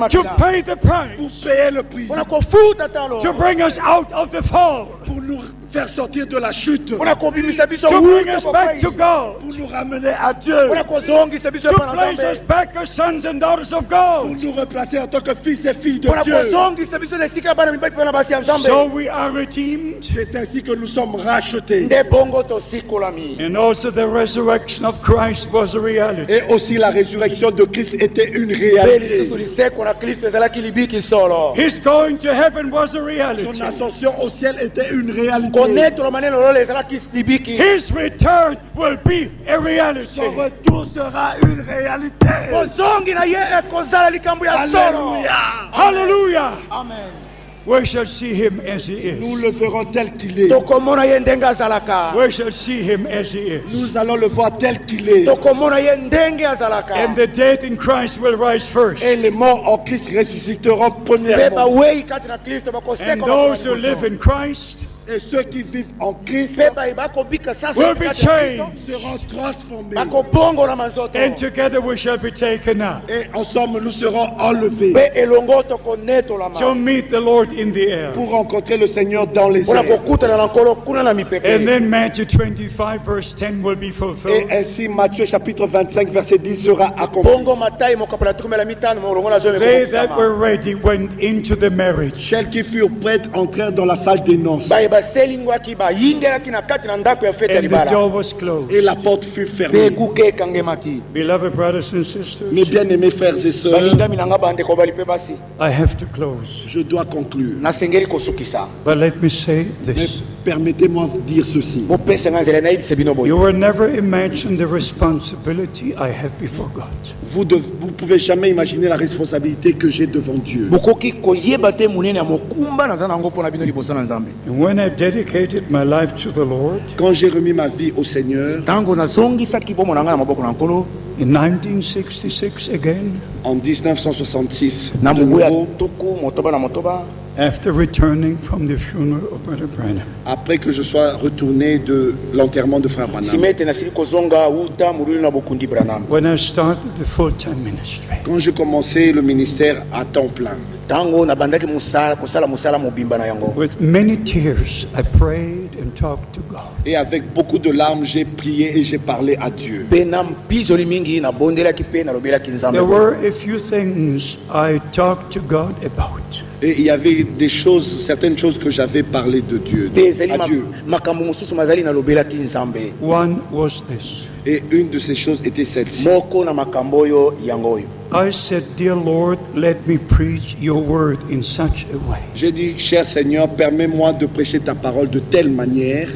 to pay the Pour price, payer le prix. to bring us out of the fall, Pour nous faire sortir de la chute. to bring us back to God, Pour nous ramener à Dieu. to place us back as sons and daughters of Pour God. nous replacer en tant que fils et filles de Dieu. So we are redeemed, C'est ainsi que nous sommes rachetés. and also the resurrection of Christ was a reality. Et aussi la résurrection de Christ était une réalité. His going to heaven was a Son reality. ascension au ciel était une réalité. His return will be a reality. Son retour sera une réalité. Alléluia. Hallelujah. Amen. We shall see him as he Nous is. le verrons tel qu'il est. We shall see him as he is. Nous allons le voir tel qu'il est. And the dead in Christ will rise first. Et les morts en Christ ressusciteront premièrement. And those who live in Christ Et ceux qui vivent en Christ will be changed. seront transformés. And together we shall be taken up Et ensemble, nous serons enlevés to meet the Lord in the air. pour rencontrer le Seigneur dans les airs. And then Matthew 25 verse 10 will be Et fulfilled. ainsi, Matthieu chapitre 25, verset 10 sera accompli. They that were ready went into the marriage, Celles qui furent prêtes entrèrent dans la salle des noces. and the door was closed. Et la porte fut fermée. Beloved brothers and sisters, Mes bien-aimés frères et sœurs, I have to close. je dois conclure. But let me say Mais this. permettez-moi de dire ceci. You will never imagine the responsibility I have before God. Vous ne pouvez jamais imaginer la responsabilité que j'ai devant Dieu. And when I dedicated my life to the Lord Quand j'ai remis ma vie au Seigneur, in 1966 again, en 1966, de Namu nouveau, after returning from the funeral of Brother Branham, après que je sois retourné de l'enterrement de Frère Branham, when I started the full-time ministry, quand j'ai commencé le ministère à temps plein, with many tears, I prayed and talked to God. et avec beaucoup de larmes, j'ai prié et j'ai parlé à Dieu. There were a few things I talked to God about. Et il y avait des choses, certaines choses que j'avais parlé de Dieu, à Dieu. One was this. Et une de ces choses était celle-ci. I said, Dear Lord, let me preach your word in such a way J'ai dit, cher Seigneur, permets-moi de prêcher ta parole de telle manière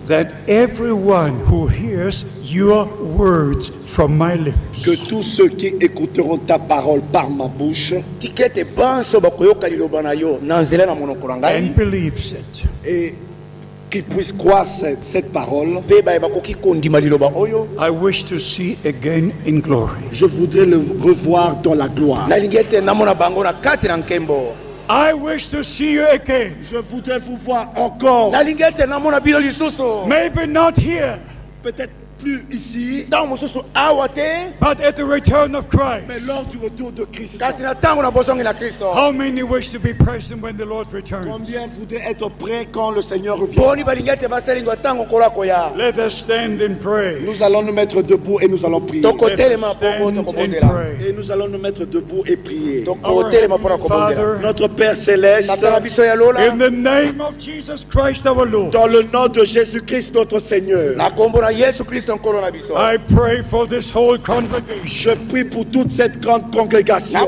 that everyone who hears your words from my lips que tous ceux qui écouteront ta parole par ma bouche and believes it et qu'ils puissent croire cette parole, I wish to see again in glory. je voudrais le revoir dans la gloire. I wish to see you again. Je voudrais vous voir encore, Maybe not here, peut-être plus ici, but at the return of Christ. mais lors du retour de Christ. How many wish to be present when the Lord returns? Combien voudraient être prêts quand le Seigneur revient? Let us stand and pray. Nous allons nous mettre debout et nous allons prier. Let us stand and pray. Et nous allons nous mettre debout et prier. Our Heavenly Father, Notre Père Céleste, in the name of Jesus Christ our Lord, dans le nom de Jésus-Christ notre Seigneur, I pray for this whole congregation. Je prie pour toute cette grande congrégation.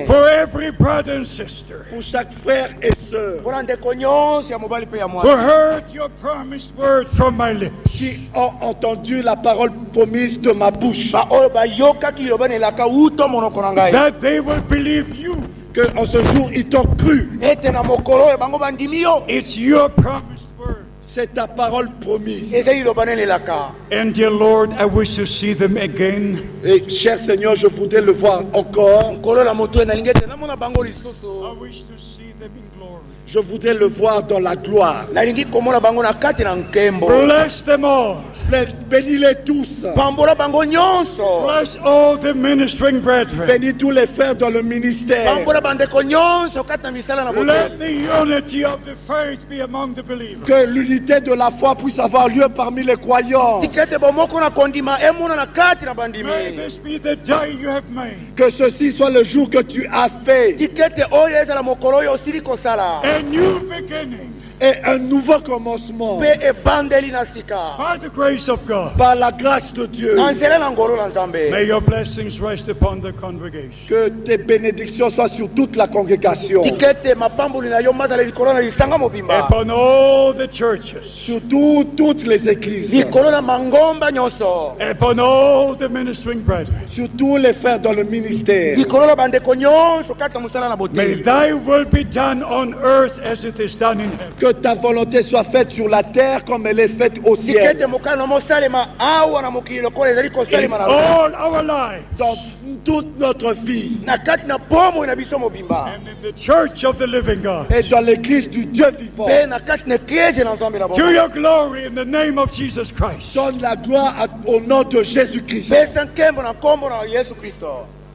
For every brother and sister Pour chaque frère et sœur who heard your promised word from my lips. qui ont entendu la parole promise de ma bouche. That they will believe you. Que en ce jour, ils t'ont cru. It's your promised word. C'est ta parole promise. And dear Lord, I wish to see them again. Et cher Seigneur, je voudrais le voir encore. I wish to see them in glory. Je voudrais le voir dans la gloire. Bless them all. Bénis-les tous. Bless all the ministering brethren. Bénis tous les frères dans le ministère. Let the unity of the faith be among the believers. Que l'unité de la foi puisse avoir lieu parmi les croyants. May this be the day you have made. Que ceci soit le jour que tu as fait. A new beginning. Et un nouveau commencement. By the grace of God. Par la grâce de Dieu. May your blessings rest upon the congregation. Que tes bénédictions soient sur toute la congrégation. Upon all the churches. Sur toutes les églises. Upon all the ministering brethren. Sur tous les frères dans le ministère. May thy will be done on earth as it is done in heaven. Que ta volonté soit faite sur la terre comme elle est faite au ciel. In all our lives. Dans toute notre vie. And in the church of the living God. Et dans l'église du Dieu vivant. To your glory in the name of Jesus Christ. Donne la gloire au nom de Jésus-Christ.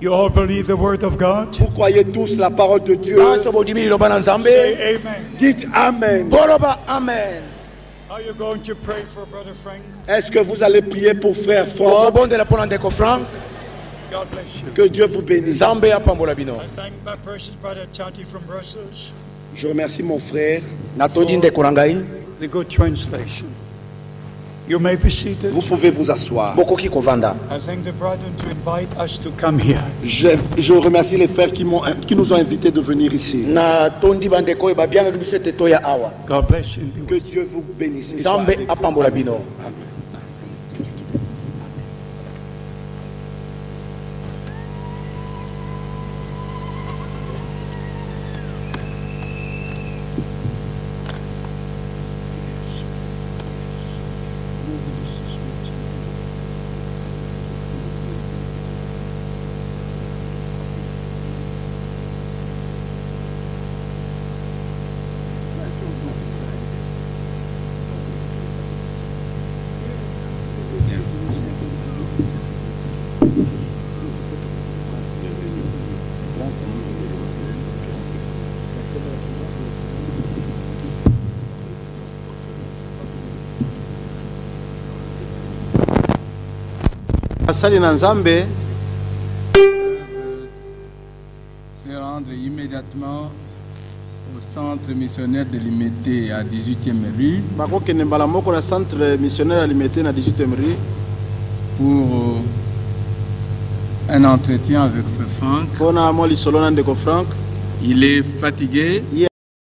You all believe the word of God? Vous croyez tous la parole de Dieu? Say amen. Dites Amen. Are you going to pray for Brother Frank? Est-ce que vous allez prier pour frère Franck? God bless you. Que Dieu vous bénisse. I thank my precious brother Tati from Brussels. Je remercie mon frère. The good translation. You may be seated. Vous pouvez vous asseoir. I thank the brethren to invite us to come here. Je remercie les frères qui nous ont invités de venir ici. God bless you. Que Dieu vous bénisse. Et soit avec vous. Amen. Asali na Nzambe se rendre immédiatement au centre missionnaire de Limete à 18e rue bakokende mbala moko na centre missionnaire à Limete na 18e rue pour un entretien avec Frère Franck. Pona mo lisolo na ndeko Franck. Il est fatigué.